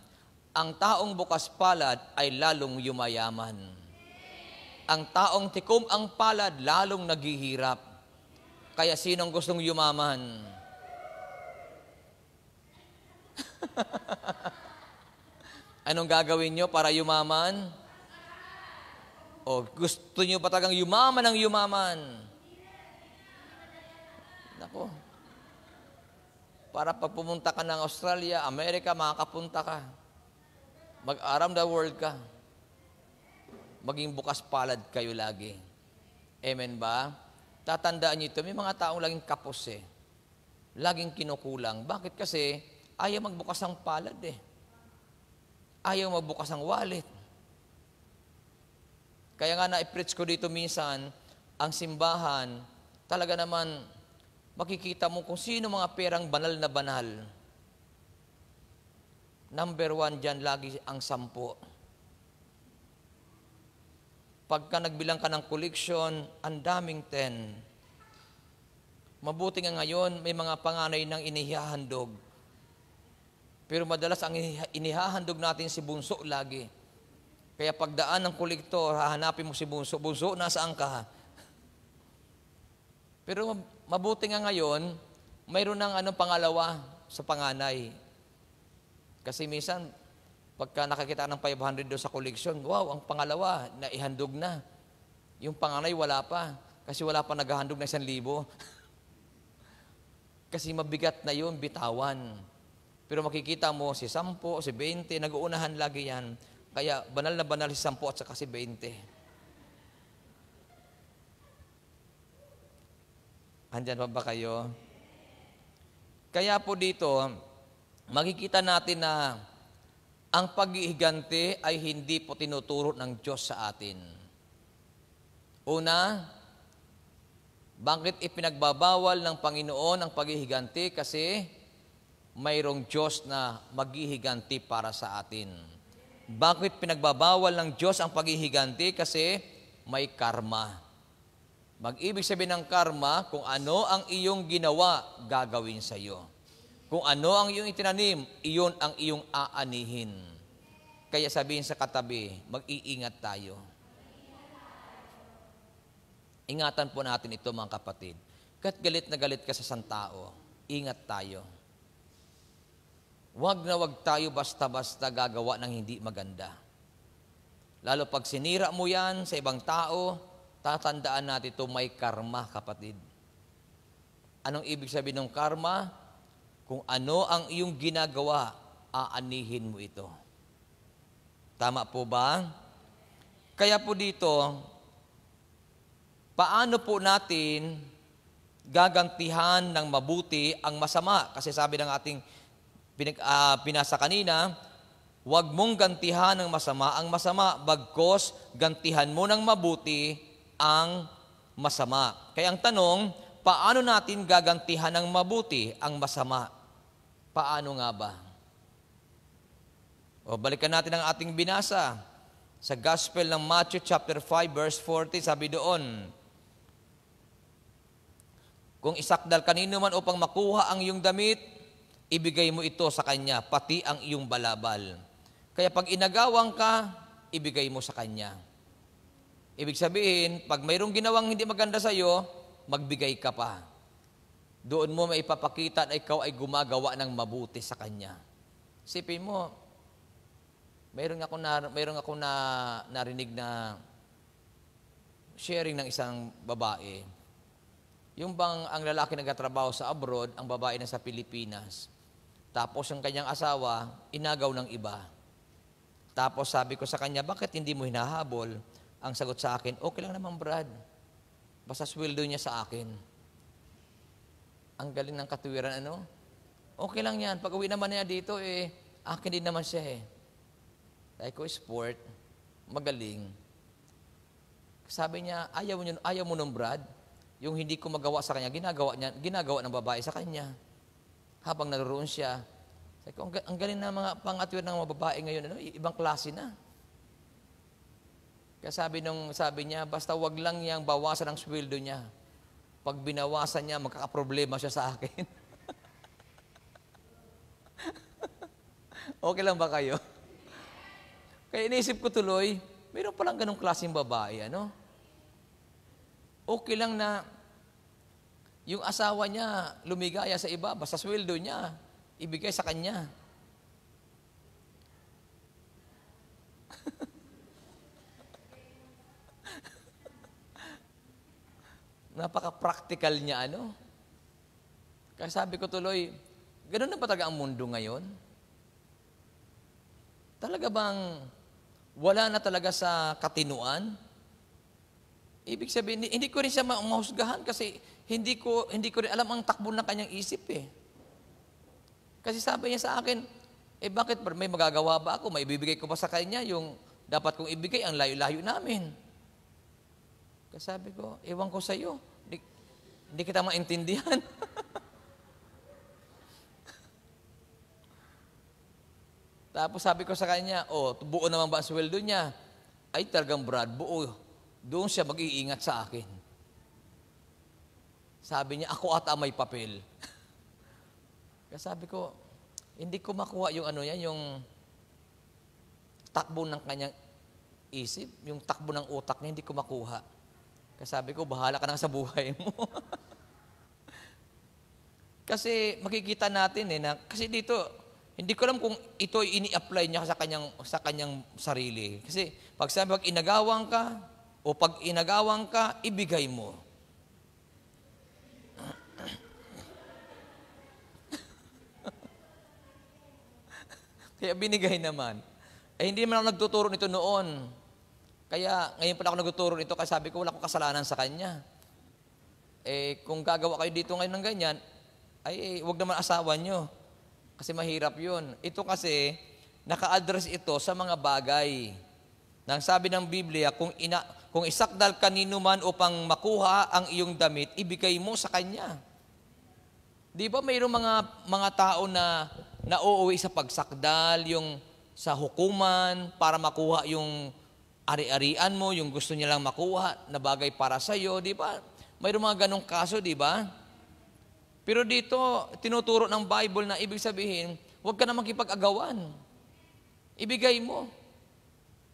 F: ang taong bukas palad ay lalong yumayaman. Ang taong tikom ang palad, lalong naghihirap. Kaya sinong gustong yumaman? Anong gagawin nyo para yumaman? O gusto nyo ba talagang yumaman ng yumaman? Nako. Para pag pumunta ka ng Australia, Amerika, makakapunta ka. Mag-around the world ka. Maging bukas palad kayo lagi. Amen ba? Tatandaan nyo ito, may mga taong laging kapos eh. Laging kinukulang. Bakit? Kasi ayaw magbukas ng palad eh. Ayaw magbukas ng wallet. Kaya nga na-preach ko dito minsan, ang simbahan, talaga naman, makikita mo kung sino mga perang banal na banal. Number 1 dyan, lagi ang 10. Pagka nagbilang ka ng collection, ang daming 10. Mabuti nga ngayon, may mga panganay ng inihahandog. Pero madalas ang inihahandog natin si bunso lagi. Kaya pagdaan ng kolektor, hahanapin mo si bunso. Bunso, nasaan ka? Pero mabuti nga ngayon, mayroon ng pangalawa sa panganay. Kasi minsan, pagka nakakita ng 500 doon sa koleksyon, wow, ang pangalawa, naihandog na. Yung panganay, wala pa. Kasi wala pa naghahandog na 1,000. Kasi mabigat na yun, bitawan. Pero makikita mo, si 10, si 20, nag-uunahan lagi yan. Kaya banal na banal si 10 at saka si 20. Andyan pa ba kayo? Kaya po dito, makikita natin na ang pag-ihiganti ay hindi po tinuturo ng Diyos sa atin. Una, bakit ipinagbabawal ng Panginoon ang pag-ihiganti? Kasi mayroong Diyos na maghihiganti para sa atin. Bakit pinagbabawal ng Diyos ang paghihiganti? Kasi may karma. Mag-ibig sabihin ng karma, kung ano ang iyong ginawa, gagawin sa iyo. Kung ano ang iyong itinanim, iyon ang iyong aanihin. Kaya sabihin sa katabi, mag-iingat tayo. Ingatan po natin ito mga kapatid. Kahit galit na galit ka sa isang tao, ingat tayo. Huwag na huwag tayo basta-basta gagawa ng hindi maganda. Lalo pag sinira mo yan sa ibang tao, tatandaan natin ito may karma, kapatid. Anong ibig sabihin ng karma? Kung ano ang iyong ginagawa, aanihin mo ito. Tama po ba? Kaya po dito, paano po natin gagantihan ng mabuti ang masama? Kasi sabi ng ating pinasa kanina, huwag mong gantihan ng masama ang masama, bagkos gantihan mo ng mabuti ang masama. Kaya ang tanong, paano natin gagantihan ng mabuti ang masama? Paano nga ba? O balikan natin ang ating binasa. Sa Gospel ng Matthew chapter 5 verse 40, sabi doon, kung isakdal kanino man upang makuha ang iyong damit, ibigay mo ito sa kanya, pati ang iyong balabal. Kaya pag inagawang ka, ibigay mo sa kanya. Ibig sabihin, pag mayroong ginawang hindi maganda sa iyo, magbigay ka pa. Doon mo maipapakita na ikaw ay gumagawa ng mabuti sa kanya. Isipin mo, mayroong ako narinig na sharing ng isang babae. Yung bang ang lalaki nagtatrabaho sa abroad, ang babae na sa Pilipinas. Tapos yung kanyang asawa, inagaw ng iba. Tapos sabi ko sa kanya, bakit hindi mo hinahabol? Ang sagot sa akin, okay lang naman Brad. Basta sweldo niya sa akin. Ang galing ng katuwiran, ano? Okay lang yan. Pag uwi naman niya dito, akin din naman siya eh. Dahil ko sport, magaling. Sabi niya, ayaw mo nung Brad? Yung hindi ko magawa sa kanya, ginagawa ng babae sa kanya. Habang naroon siya. Sabi ko, ang galing na mga pangatwir ng mga babae ngayon, ano? Ibang klase na. Kaya sabi niya, basta wag lang niyang bawasan ang sweldo niya. Pag binawasan niya, magkakaproblema siya sa akin. Okay lang ba kayo? Kaya inisip ko tuloy, mayroon palang ganong klaseng babae, ano? Okay lang na yung asawa niya lumigaya sa iba, basta sweldo niya, ibigay sa kanya. Napaka-practical niya, ano? Kaya sabi ko tuloy, ganoon na ba talaga ang mundo ngayon? Talaga bang wala na talaga sa katinuan? Ibig sabihin, hindi ko rin siya mahusgahan kasi hindi ko rin alam ang takbo ng kanyang isip eh. Kasi sabi niya sa akin, bakit may magagawa ba ako? May ibibigay ko ba sa kanya yung dapat kong ibigay ang layo-layo namin? Kasi sabi ko, ewan ko sa iyo. Hindi kita maintindihan. Tapos sabi ko sa kanya, buo naman ba ang sweldo niya? Ay talagang Brad, buo. Doon siya mag-iingat sa akin. Sabi niya, ako ata may papel. Kaya sabi ko, hindi ko makuha yung yung takbo ng kanyang isip, yung takbo ng utak niya, hindi ko makuha. Kaya sabi ko, bahala ka na sa buhay mo. Kasi makikita natin kasi dito, hindi ko alam kung ito ini-apply niya sa kanyang sarili. Kasi pag inagawang ka, o pag inagawang ka, ibigay mo. Kaya binigay naman. Hindi naman ako nagtuturo nito noon. Kaya ngayon pala ako nagtuturo nito kasi sabi ko wala akong kasalanan sa kanya. Kung gagawa kayo dito ngayon ng ganyan, huwag naman asawa nyo. Kasi mahirap yun. Ito kasi, naka-address ito sa mga bagay. Nang sabi ng Biblia, kung isakdal kanino man upang makuha ang iyong damit, ibigay mo sa kanya. Di ba mayroong mga tao na nauuwi sa pagsakdal, yung sa hukuman, para makuha yung ari-arian mo, yung gusto niya lang makuha na bagay para sa iyo, di ba? Mayroong mga ganong kaso, di ba? Pero dito, tinuturo ng Bible na ibig sabihin, huwag ka na makipag-agawan. Ibigay mo.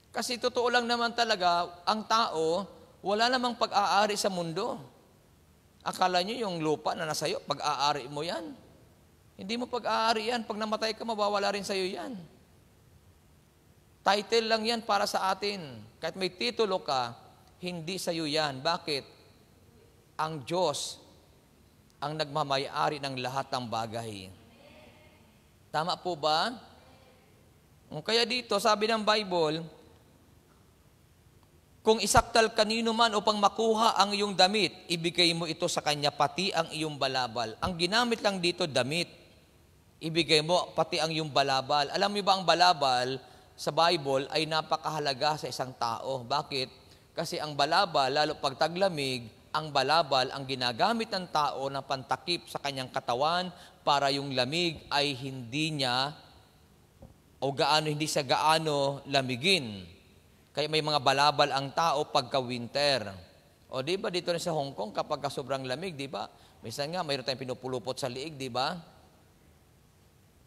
F: Kasi totoo lang naman talaga, ang tao, wala namang pag-aari sa mundo. Akala nyo yung lupa na nasa iyo, pag-aari mo yan. Hindi mo pag-aari yan. Pag namatay ka, mawawala rin sa iyo yan. Title lang yan para sa atin. Kahit may titulo ka, hindi sa iyo yan. Bakit? Ang Diyos ang nagmamayari ng lahat ng bagay. Tama po ba? Kaya dito, sabi ng Bible, kung isaktal kanino man upang makuha ang iyong damit, ibigay mo ito sa kanya, pati ang iyong balabal. Ang ginamit lang dito, damit. Ibigay mo pati ang iyong balabal. Alam mo ba ang balabal sa Bible ay napakahalaga sa isang tao? Bakit? Kasi ang balabal, lalo pag taglamig, ang balabal ang ginagamit ng tao na pantakip sa kanyang katawan para yung lamig ay hindi siya gaano lamigin. Kaya may mga balabal ang tao pagka winter. O di ba dito rin sa Hong Kong kapag sobrang lamig, di ba? Minsan nga mayroon tayong pinupulupot sa liig, di ba?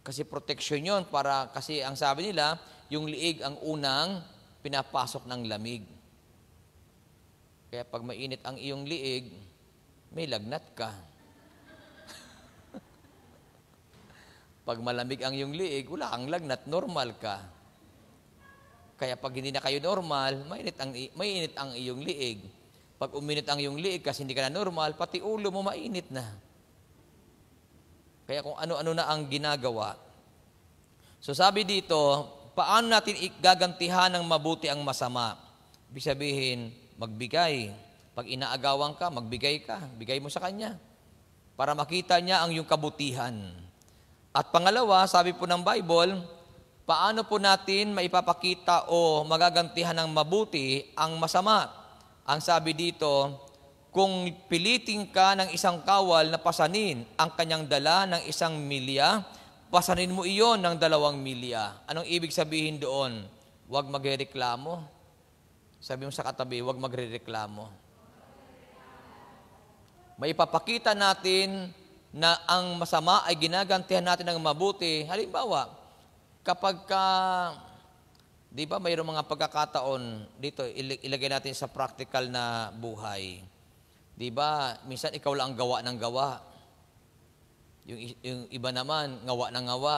F: Kasi protection 'yon kasi ang sabi nila, yung liig ang unang pinapasok ng lamig. Kaya pag mainit ang iyong liig, may lagnat ka. Pag malamig ang iyong liig, wala kang lagnat, normal ka. Kaya pag hindi na kayo normal, mainit ang iyong liig. Pag uminit ang iyong liig kasi hindi ka na normal, pati ulo mo mainit na. Kaya kung ano-ano na ang ginagawa. So sabi dito, paano natin gagantihan ng mabuti ang masama? Ibig sabihin, magbigay. Pag inaagawan ka, magbigay ka. Bigay mo sa kanya. Para makita niya ang iyong kabutihan. At pangalawa, sabi po ng Bible, paano po natin maipapakita o magagantihan ng mabuti ang masama? Ang sabi dito, kung pilitin ka ng isang kawal na pasanin ang kanyang dala ng 1 milya, pasanin mo iyon ng 2 milya. Anong ibig sabihin doon? Huwag magrereklamo. Sabi mo sa katabi, huwag magrereklamo. Maipapakita natin na ang masama ay ginagantihan natin ng mabuti. Halimbawa, kapag di ba mayroong mga pagkakataon dito, ilagay natin sa practical na buhay. Di ba, minsan ikaw lang ang gawa ng gawa. Yung iba naman, ngawa ng ngawa.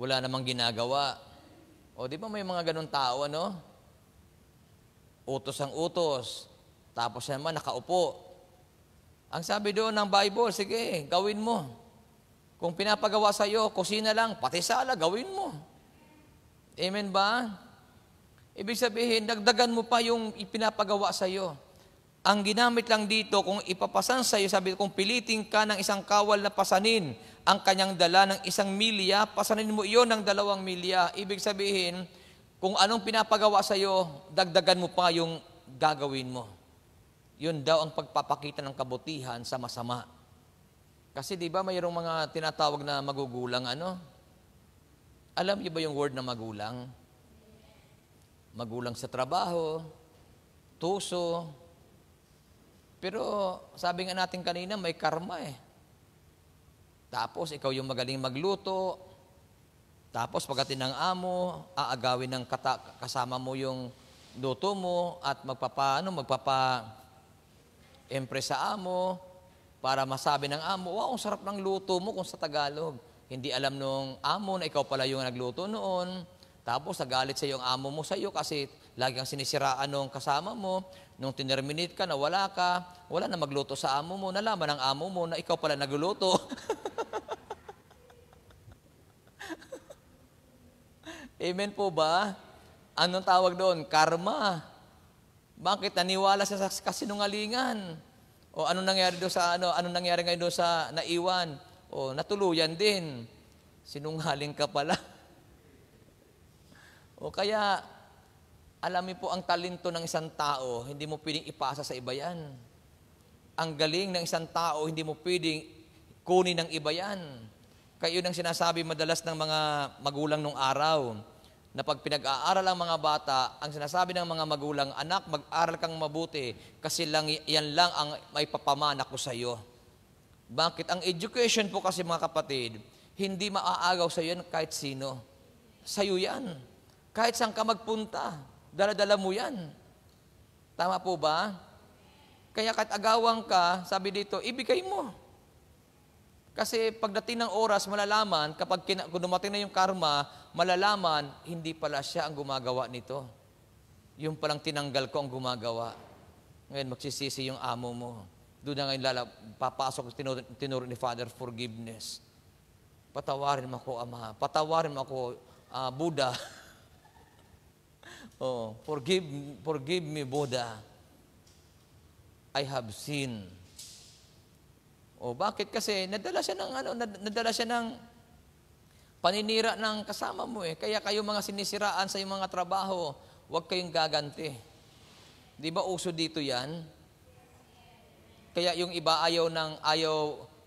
F: Wala namang ginagawa. O di ba may mga ganun tao, ano? Utos ang utos. Tapos naman nakaupo. Ang sabi doon ng Bible, sige, gawin mo. Kung pinapagawa sa iyo, kusina lang, pati sala, gawin mo. Amen ba? Ibig sabihin, dagdagan mo pa yung ipinapagawa sa iyo. Ang ginamit lang dito, kung ipapasan sa iyo, sabi, kung pilitin ka ng isang kawal na pasanin, ang kanyang dala ng 1 milya, pasanin mo iyon ng 2 milya. Ibig sabihin, kung anong pinapagawa sa iyo, dagdagan mo pa yung gagawin mo. Yun daw ang pagpapakita ng kabutihan sa masama. Kasi di ba mayroong mga tinatawag na magugulang, ano? Alam niyo ba yung word na magulang? Magulang sa trabaho, tuso. Pero sabi nga natin kanina, may karma eh. Tapos ikaw yung magaling magluto. Tapos pagdating ng amo, aagawin ng kasama mo yung luto mo at magpapa-impress sa amo. Para masabi ng amo, wow, ang sarap ng luto mo kung sa Tagalog. Hindi alam nung amo na ikaw pala yung nagluto noon. Tapos nagalit sa yung amo mo sa iyo kasi lagi kang sinisiraan nung kasama mo. Nung tinerminate ka na wala na magluto sa amo mo. Nalaman ng amo mo na ikaw pala nagluluto. Amen po ba? Anong tawag doon? Karma. Bakit? Naniwala siya sa kasinungalingan. O anong nangyari doon sa anong nangyari ngayon doon sa naiwan? O natuluyan din. Sinungaling ka pala. O kaya alamin po ang talento ng isang tao, hindi mo pwedeng ipasa sa iba yan. Ang galing ng isang tao, hindi mo pwedeng kunin ng iba yan. Kaya yun ang sinasabi madalas ng mga magulang nung araw, na pag pinag-aaral ang mga bata, ang sinasabi ng mga magulang, anak, mag-aral kang mabuti kasi yan lang ang may papamana ko sa iyo. Bakit? Ang education po kasi mga kapatid, hindi maaagaw sa iyo kahit sino. Sa iyo yan. Kahit saan ka magpunta, dala-dala mo yan. Tama po ba? Kaya kahit agawang ka, sabi dito, ibigay mo. Kasi pagdating ng oras, malalaman, kung dumating na yung karma, malalaman, hindi pala siya ang gumagawa nito. Yung palang tinanggal ko ang gumagawa. Ngayon, magsisisi yung amo mo. Doon na ngayon papasok, tinuro ni Father, forgiveness. Patawarin mo ako, Ama. Patawarin mo ako, Buddha. Oh, forgive me, Buddha. I have sinned. Oh, bakit? Kasi nadala siya ng paninira ng kasama mo eh. Kaya kayo mga sinisiraan sa iyong mga trabaho, huwag kayong gaganti. Di ba uso dito yan? Kaya yung iba ayaw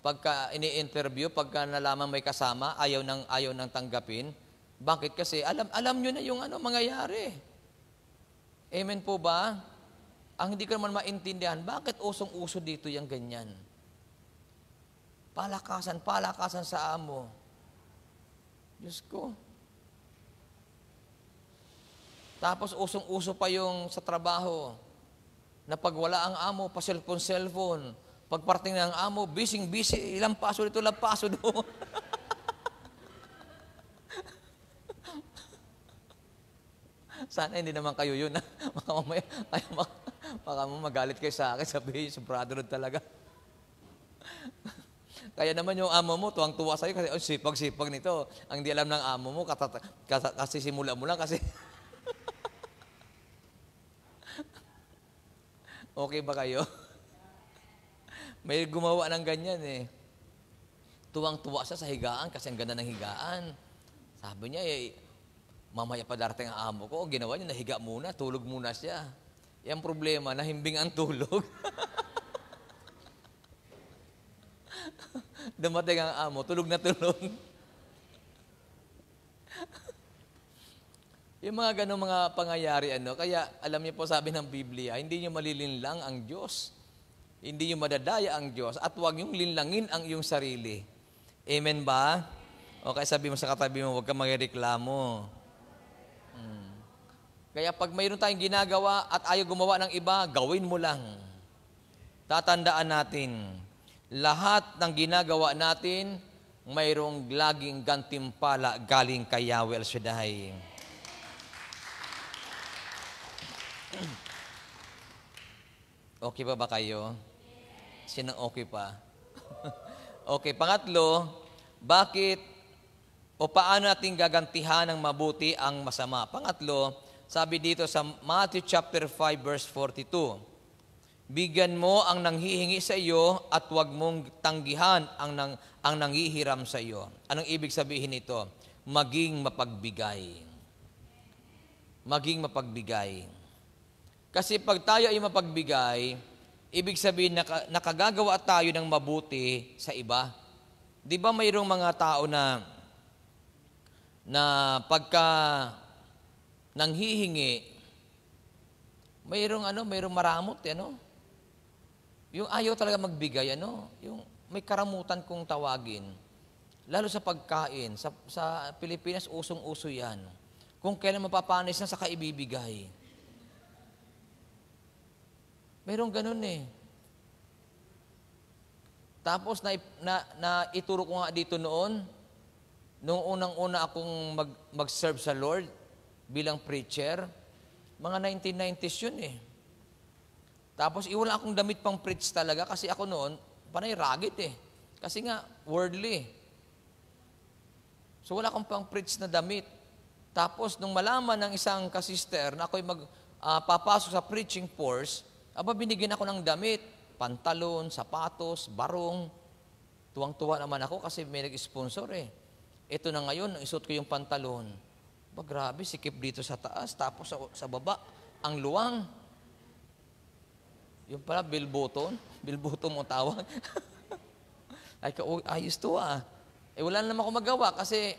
F: pagka ini-interview, pagka nalaman may kasama, ayaw nang tanggapin. Bakit? Kasi alam nyo na yung mangyayari. Amen po ba? Ang hindi ko naman maintindihan, bakit usong-uso dito yung ganyan? Palakasan sa amo. Diyos ko. Tapos usong-uso pa yung sa trabaho, na pag wala ang amo, pa-cellphone. Pag parting ng amo, busy, ilang paso dito, ilang paso doon. Sana hindi naman kayo yun. Baka magalit kayo sa akin, sabihin, sobrado rin talaga. Kaya naman yung amo mo, tuwang-tuwa sa'yo kasi sipag-sipag nito. Ang di alam ng amo mo, kasi simula mo lang kasi. Okay ba kayo? May gumawa ng ganyan eh. Tuwang-tuwa siya sa higaan kasi ang ganda ng higaan. Sabi niya mamaya pa darating ang amo ko. Ginawa niya, nahiga muna, tulog muna siya. Yung problema, nahimbing ang tulog. Dumating ang amo, tulog na tulog. Yung mga ganong mga pangyayari, kaya alam niyo po sabi ng Biblia, hindi niyo malilinlang ang Diyos. Hindi niyo madadaya ang Diyos at huwag niyong linlangin ang iyong sarili. Amen ba? O kaya sabi mo sa katabi mo, huwag kang magreklamo. Kaya pag mayroon tayong ginagawa at ayaw gumawa ng iba, gawin mo lang. Tatandaan natin, lahat ng ginagawa natin, mayroong laging gantimpala galing kay Yahweh El Shaddai. Okay pa ba kayo? Sinang okay pa? Okay, pangatlo, bakit o paano natin gagantihan ng mabuti ang masama? Pangatlo, sabi dito sa Matthew chapter 5 verse 42, bigyan mo ang nanghihingi sa iyo at huwag mong tanggihan ang nanghihiram sa iyo. Anong ibig sabihin nito? Maging mapagbigay. Maging mapagbigay. Kasi pag tayo ay mapagbigay, ibig sabihin nakagagawa tayo ng mabuti sa iba. Di ba mayroong mga tao na pagka nanghihingi, mayroong maramot, yung ayaw talaga magbigay, yung may karamutan kong tawagin. Lalo sa pagkain, sa Pilipinas, usong-uso yan. Kung kailan mapapanis na saka ibibigay. Mayroong ganun eh. Tapos ituro ko nga dito noon, noong unang-una akong mag-serve sa Lord bilang preacher, mga 1990s yun eh. Tapos wala akong damit pang preach talaga kasi ako noon, panay ragged eh. Kasi nga, worldly. So wala akong pang preach na damit. Tapos nung malaman ng isang kasister na ako'y papasok sa preaching course, binigyan ako ng damit, pantalon, sapatos, barong. Tuwang-tuwa naman ako kasi may nag-sponsor eh. Ito na ngayon, isuot ko yung pantalon. Grabe, sikip dito sa taas, tapos sa baba, ang luwang. Yung pala, bill button mo tawag. Ayos to ah. Wala naman ako magawa kasi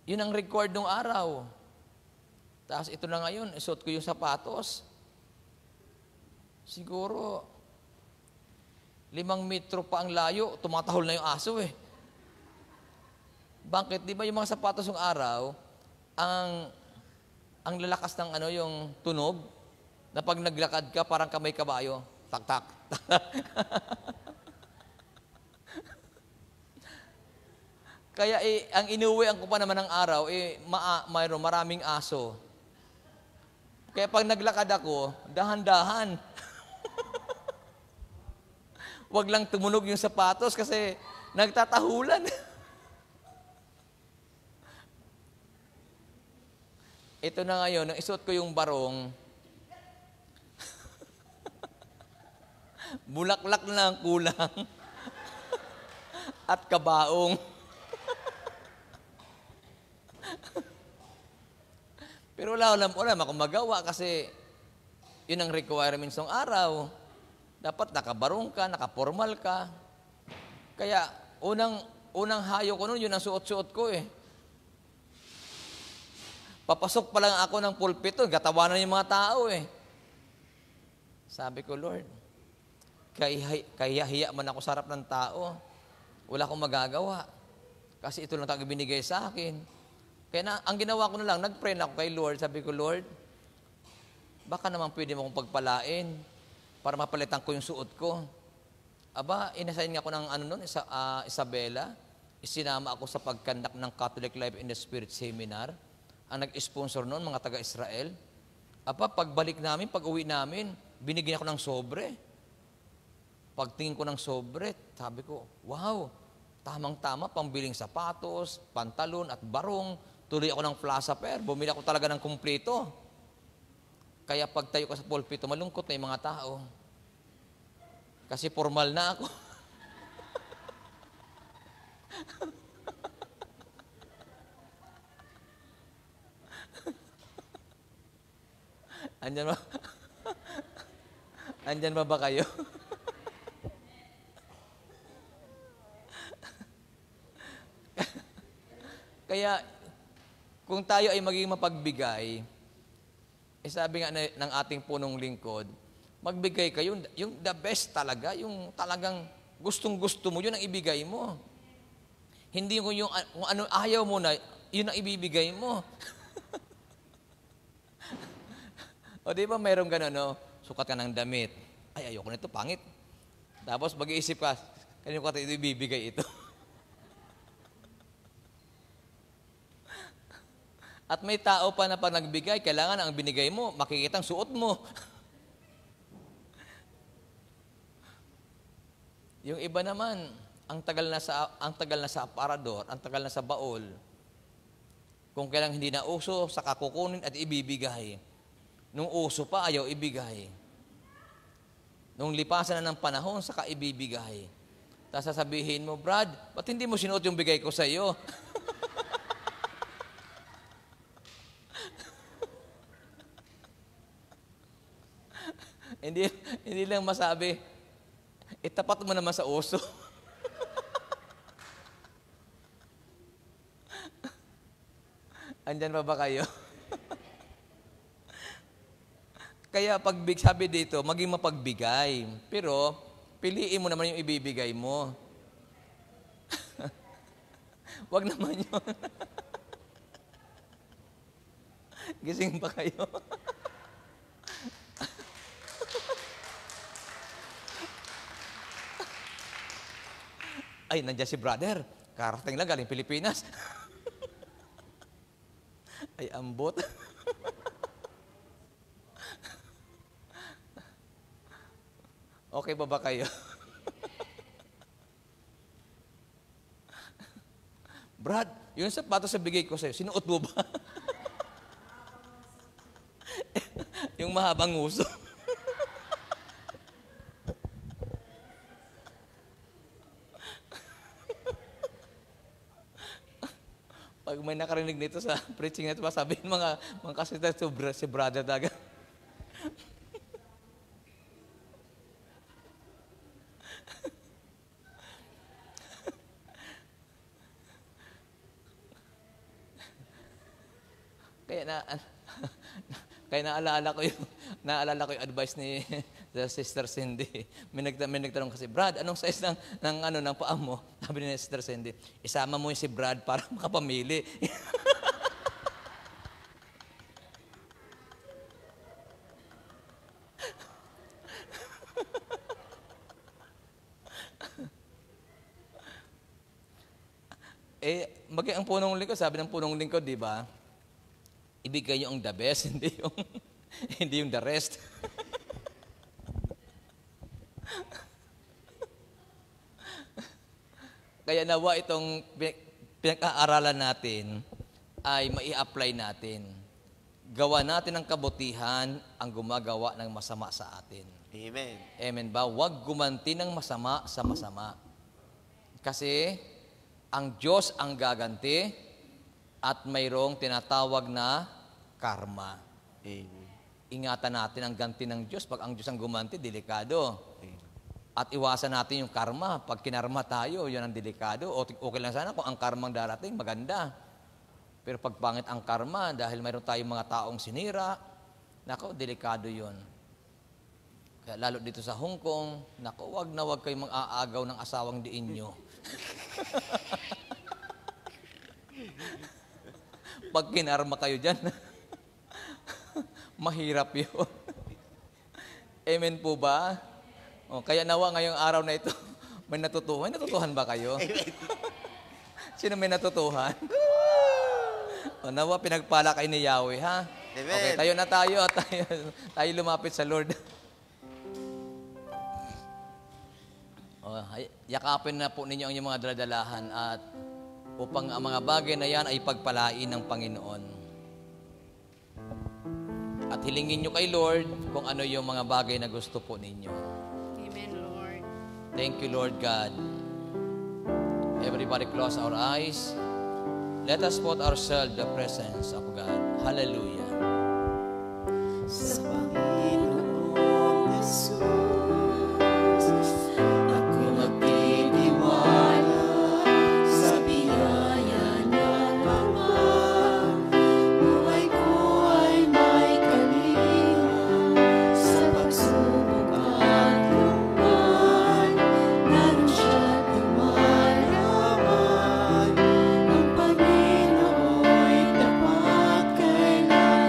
F: yun ang record nung araw. Tapos ito na ngayon, isuot ko yung sapatos. Siguro, 5 metro pa ang layo, tumatahol na yung aso eh. Bakit? Di ba yung mga sapatos ng araw, ang lalakas ng yung tunog, na pag naglakad ka, parang kamay kabayo, tak-tak. Kaya ang inuwian ko pa naman ng araw, mayroon maraming aso. Kaya pag naglakad ako, dahan-dahan. Wag lang tumunog yung sapatos kasi nagtatahulan. Ito na ngayon, nang isuot ko yung barong, bulaklak na ang kulang at kabaong. Pero wala akong magawa kasi yun ang requirements ng araw. Dapat nakabarong ka, nakapormal ka. Kaya unang hayo ko nun, yun ang suot-suot ko eh. Papasok pa lang ako ng pulpito, gatawanan yung mga tao eh. Sabi ko, Lord, kahiya man ako sa harap ng tao. Wala akong magagawa. Kasi ito lang talaga binigay sa akin. Kaya ang ginawa ko na lang, nag-pray na ako kay Lord. Sabi ko, Lord, baka naman pwede mo akong pagpalain para mapalitan ko yung suot ko. Aba, inasign nga ako ng Isabela. Isinama ako sa pagkandak ng Catholic Life in the Spirit Seminar. Ang nag-sponsor noon, mga taga-Israel. Aba, pagbalik namin, pag-uwi namin, binigyan ako ng sobre. Pagtingin ko ng sobre, sabi ko, wow, tamang-tama, pambiling sapatos, pantalon at barong. Tuloy ako ng Plaza Fair, bumili ako talaga ng kumpleto. Kaya pagtayo ko sa pulpito, malungkot na yung mga tao. Kasi formal na ako. Andyan ba? Andyan ba kayo? Kaya, kung tayo ay magiging mapagbigay, sabi nga ng ating punong lingkod, magbigay kayo, yung the best talaga, yung talagang gustong-gusto mo, yun ang ibigay mo. Hindi kung kung ano ayaw mo na, yun ang ibibigay mo. O di ba mayroong gano'n, no? Sukat ka ng damit. Ay, ayoko nito, pangit. Tapos mag-iisip ka, kanino ko ito ibibigay ito? At may tao pa na pag nagbigay, kailangan ang binigay mo, makikita ang suot mo. Yung iba naman, ang tagal na sa aparador, ang tagal na sa baol. Kung kailang hindi na uso, saka kukunin at ibibigay. Nung uso pa, ayaw ibigay. Nung lipasan na ng panahon, saka ibibigay. Tapos sasabihin mo, Brad, ba't hindi mo sinuot yung bigay ko sa iyo? Hindi lang masabi, itapat mo naman sa uso. Andyan pa ba kayo? Kaya sabi dito, maging mapagbigay. Pero, piliin mo naman yung ibibigay mo. Wag naman yun. Gising pa kayo? Ay, nandiyan si brother. Karating lang galing Pilipinas. Ay, ambot. Okay ba kayo? Brad, yung sapatos sa bigay ko sa'yo, sinuot mo ba? Yung mahabang uso. Pag may nakarinig nito sa preaching nito, sabihin mga kasita si brother daga. Kaya naalala ko yung advice ni Sister Cindy. May nagtanong kasi, Brad, anong size ng paa mo? Sabi ni Sister Cindy, isama mo yung si Brad para makapamili. Ang punong lingkod, sabi ng punong lingkod, di ba? Ibigay niyo ang the best, hindi yung the rest. Kaya nawa itong pinag-aaralan natin ay mai-apply natin. gawa natin ang kabutihan ang gumagawa ng masama sa atin.
D: Amen.
F: Amen ba? Huwag gumanti ng masama sa masama. Kasi ang Diyos ang gaganti at mayroong tinatawag na karma.
D: Amen.
F: Ingatan natin ang ganti ng Diyos. Pag ang Diyos ang gumanti, delikado. At iwasan natin yung karma. Pag kinarma tayo, yun ang delikado. Okay lang sana kung ang karmang darating, maganda. Pero pag pangit ang karma, dahil mayroon tayong mga taong sinira, nako, delikado yun. Kaya lalo dito sa Hong Kong, nako, wag na wag kayong mag-aagaw ng asawang diin nyo. Pag kinarma kayo dyan, mahirap yun. Amen po ba? O, kaya nawa ngayong araw na ito, may natutuhan. May natutuhan ba kayo? Sino may natutuhan? O, nawa pinagpala kayo ni Yahweh, ha?
D: Amen.
F: Okay, tayo na tayo at tayo lumapit sa Lord. O, yakapin na po ninyo ang inyong mga daladalahan at upang ang mga bagay na yan ay pagpalain ng Panginoon. At hilingin nyo kay Lord kung ano yung mga bagay na gusto po ninyo.
A: Amen, Lord.
F: Thank you, Lord God. Everybody close our eyes. Let us put ourselves in the presence of God. Hallelujah.
C: Sa Panginoon Jesus, ako magtitiwala sa biyaya niya lamang. Buhay ko ay may kalinga sa pagsubok at luman. Naroon siya lumalaman. Ang Panginoo'y tapat kailanman.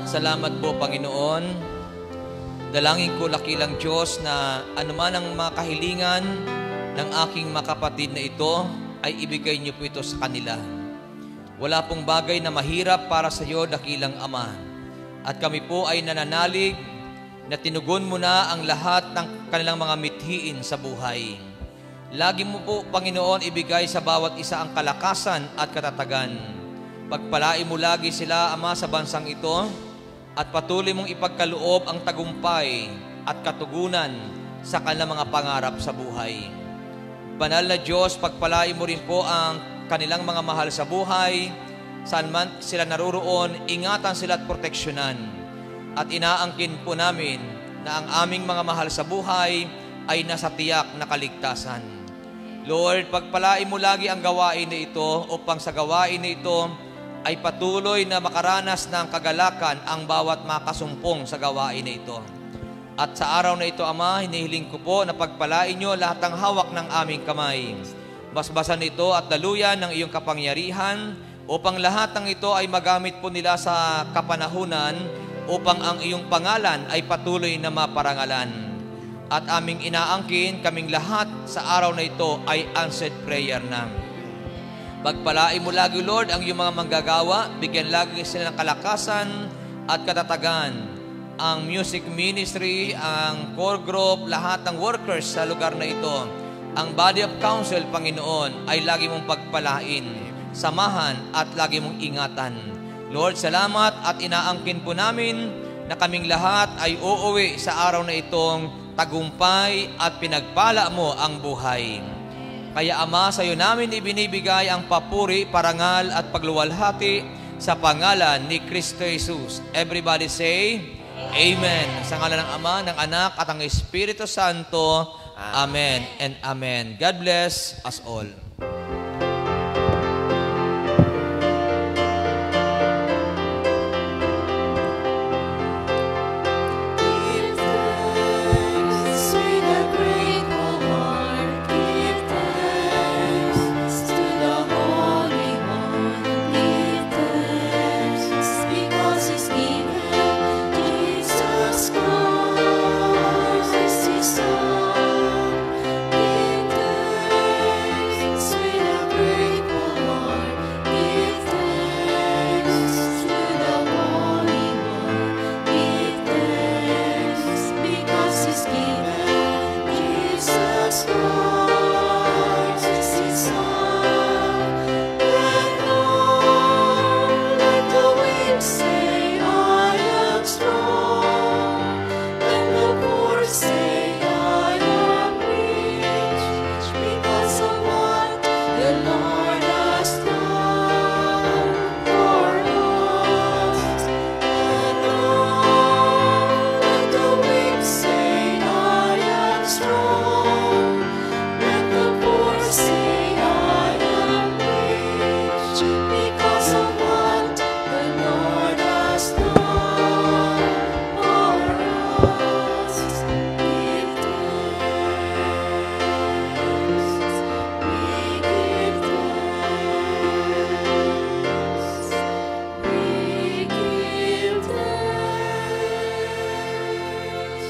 F: Salamat po, Panginoon. Dalangin ko, lakilang Diyos, na anuman ang mga kahilingan ng aking mga kapatid na ito, ay ibigay niyo po ito sa kanila. Wala pong bagay na mahirap para sa iyo, dakilang Ama. At kami po ay nananalig na tinugon mo na ang lahat ng kanilang mga mithiin sa buhay. Lagi mo po, Panginoon, ibigay sa bawat isa ang kalakasan at katatagan. Pagpalain mo lagi sila, Ama, sa bansang ito, at patuloy mong ipagkaloob ang tagumpay at katugunan sa kanilang mga pangarap sa buhay. Banal na Diyos, pagpalain mo rin po ang kanilang mga mahal sa buhay, saan man sila naroroon, ingatan sila at proteksyonan. At inaangkin po namin na ang aming mga mahal sa buhay ay nasa tiyak na kaligtasan. Lord, pagpalain mo lagi ang gawain na ito upang sa gawain na ito ay patuloy na makaranas ng kagalakan ang bawat makasumpong sa gawain na ito. At sa araw na ito, Ama, hinihiling ko po na pagpalain nyo lahat ng hawak ng aming kamay. Basbasan ito at daluyan ng iyong kapangyarihan upang lahat ng ito ay magamit po nila sa kapanahunan upang ang iyong pangalan ay patuloy na maparangalan. At aming inaangkin, kaming lahat sa araw na ito ay answered prayer na. Pagpalain mo lagi, Lord, ang iyong mga manggagawa, bigyan lagi sila ng kalakasan at katatagan. Ang music ministry, ang core group, lahat ng workers sa lugar na ito, ang body of council, Panginoon, ay lagi mong pagpalain, samahan at lagi mong ingatan. Lord, salamat at inaangkin po namin na kaming lahat ay uuwi sa araw na itong tagumpay at pinagpala mo ang buhay. Kaya, Ama, sa iyo namin ibinibigay ang papuri, parangal at pagluwalhati sa pangalan ni Kristo Jesus. Everybody say, Amen. Sa ngalan ng Ama, ng Anak, at ng Espiritu Santo. Amen and Amen. God bless us all.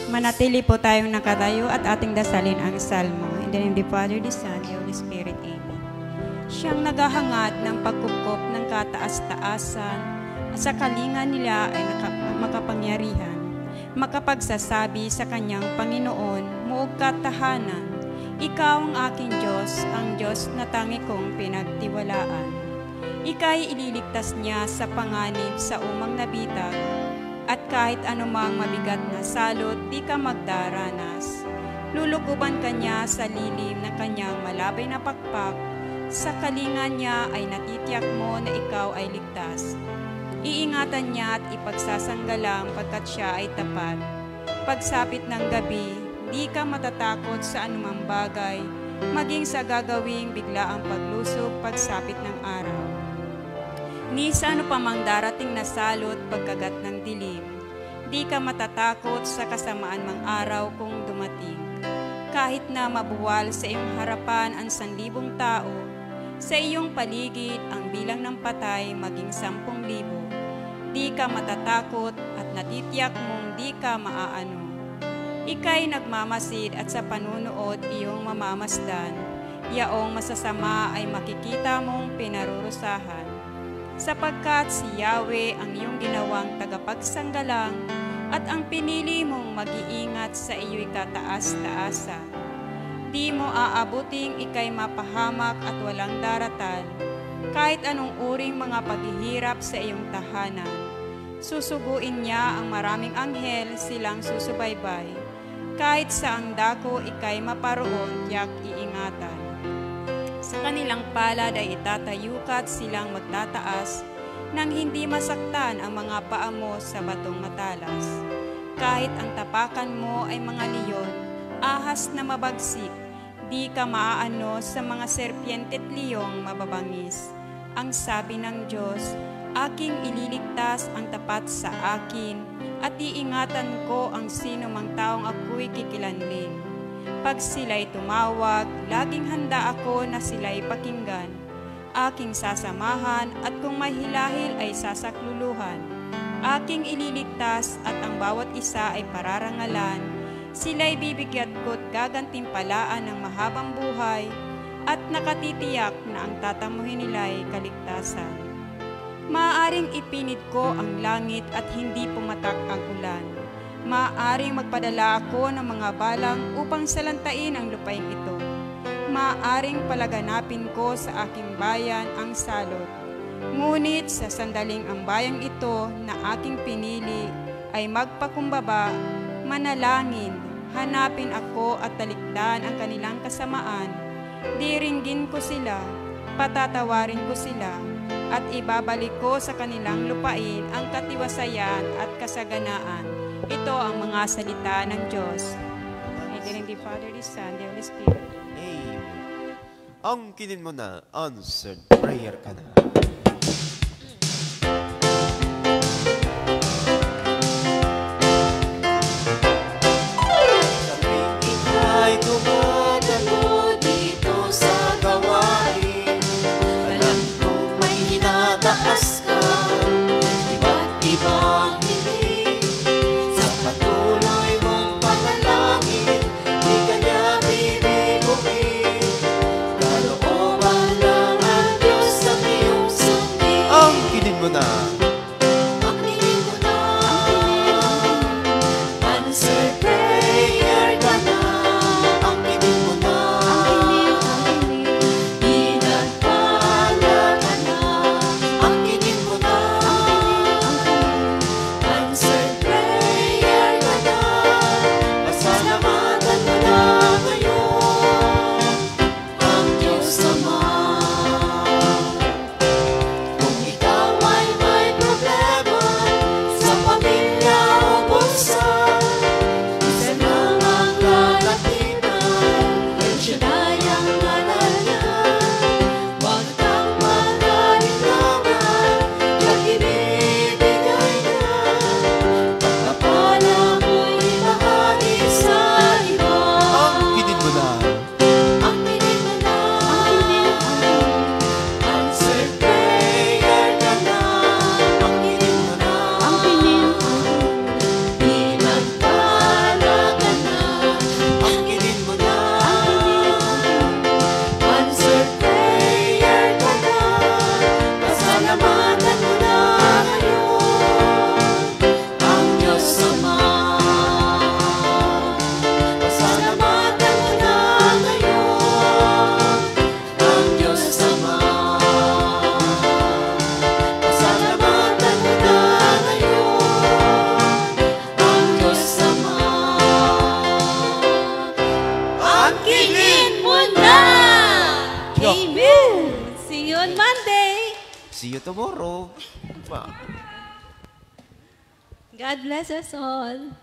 G: Manatili po tayong nakatayo at ating dasalin ang salmo. In the name of the Father, the Son, the Holy Spirit. Amen. Siyang naghahangad ng pagkupkop ng kataas-taasan at sa kalinga nila ay makapangyarihan. Makapagsasabi sa kanyang Panginoon, muog ka tahanan. Ikaw ang aking Diyos, ang Diyos na tangi kong pinagtiwalaan. Ika'y ililigtas niya sa panganib sa umang nabitag, at kahit anumang mabigat na salot, di ka magdaranas. Lulukuban ka niya sa lilim ng kanyang malabay na pakpak. Sa kalinga niya ay natitiyak mo na ikaw ay ligtas. Iingatan niya at ipagsasanggalang pagkat siya ay tapat. Pagsapit ng gabi, di ka matatakot sa anumang bagay, maging sa gagawing biglaang paglusog pagsapit ng araw. Ni sa ano pa mang darating na salot pagkagat ng dilim, di ka matatakot sa kasamaan mang araw kung dumating. Kahit na mabuwal sa iyong harapan ang 1,000 tao, sa iyong paligid ang bilang ng patay maging 10,000. di ka matatakot at natitiyak mong di ka maaano. Ika'y nagmamasid at sa panunood iyong mamamasdan. Yaong masasama ay makikita mong pinarurusahan. Sapagkat si Yahweh ang iyong ginawang tagapagsanggalang at ang pinili mong mag-iingat sa iyo'y kataas-taasa. Di mo aabuting ika'y mapahamak at walang daratal, kahit anong uring mga paghihirap sa iyong tahanan. Susuguin niya ang maraming anghel silang susubaybay. Kahit saang dako ika'y maparoon, tiyak iingatan. Sa kanilang palad ay itatayukat silang magtataas nang hindi masaktan ang mga paa mo sa batong matalas. Kahit ang tapakan mo ay mga leon, ahas na mabagsik, di ka maaano sa mga serpiente't liyong mababangis. Ang sabi ng Diyos, aking ililigtas ang tapat sa akin at iingatan ko ang sino mang taong ako'y kikilanling. Pag sila'y tumawag, laging handa ako na sila'y pakinggan. Aking sasamahan at kung may hilahil ay sasakluluhan. Aking ililigtas at ang bawat isa ay pararangalan. Sila'y bibigyan ko't gagantimpalaan ng mahabang buhay at nakatitiyak na ang tatamuhin nila'y kaligtasan. Maaaring ipinit ko ang langit at hindi pumatak ang ulan. Maaaring magpadala ako ng mga balang upang salantain ang lupain ito. Maaaring palaganapin ko sa aking bayan ang salot. Ngunit sa sandaling ang bayang ito na aking pinili ay magpakumbaba, manalangin, hanapin ako at talikdan ang kanilang kasamaan. Diringgin ko sila, patatawarin ko sila, at ibabalik ko sa kanilang lupain ang katiwasayan at kasaganaan. Ito ang mga salita ng Diyos. In the name of the Father, the Son, the Holy Spirit.
D: Amen. Angkinin mo na, answered prayer ka na. Sabing ika'y dumadalo dito sa gawain. Alam kong may hinataas ka, iba't ibang hiling. Sa patuloy mong panalangin, di ka niya bibiguin. Kalooban lang ang Diyos sa iyong sundin. Angkinin mo na. Angkinin mo na. Answer prayer ka na. Angkinin mo na. Inagpala ka na. Angkinin mo na. Answer prayer ka na. Pasalamatan mo na ngayon ang Diyos Ama. Kung ikaw ay may problema sa pamilya o bunsan, isa lang ang lalapitan, siya ay ang ngalan niya. Huwag kang mag-alinlangan, diya't ibibigay niya. Pagpapala mo'y ibahagi sa iba. Angkinin mo na. Angkinin mo na. Answer prayer ka na. Angkinin mo na. Inagpala ka na. Angkinin mo na. Answer prayer ka na. Pasalamatan mo na ngayon ang Diyos Ama. Pasalamatan mo na ngayon ang Diyos Ama. Pasalamatan mo na ngayon ang Diyos Ama. Angkinin mo na!
B: Amen! See you on Monday!
D: See you tomorrow.
B: God bless us all.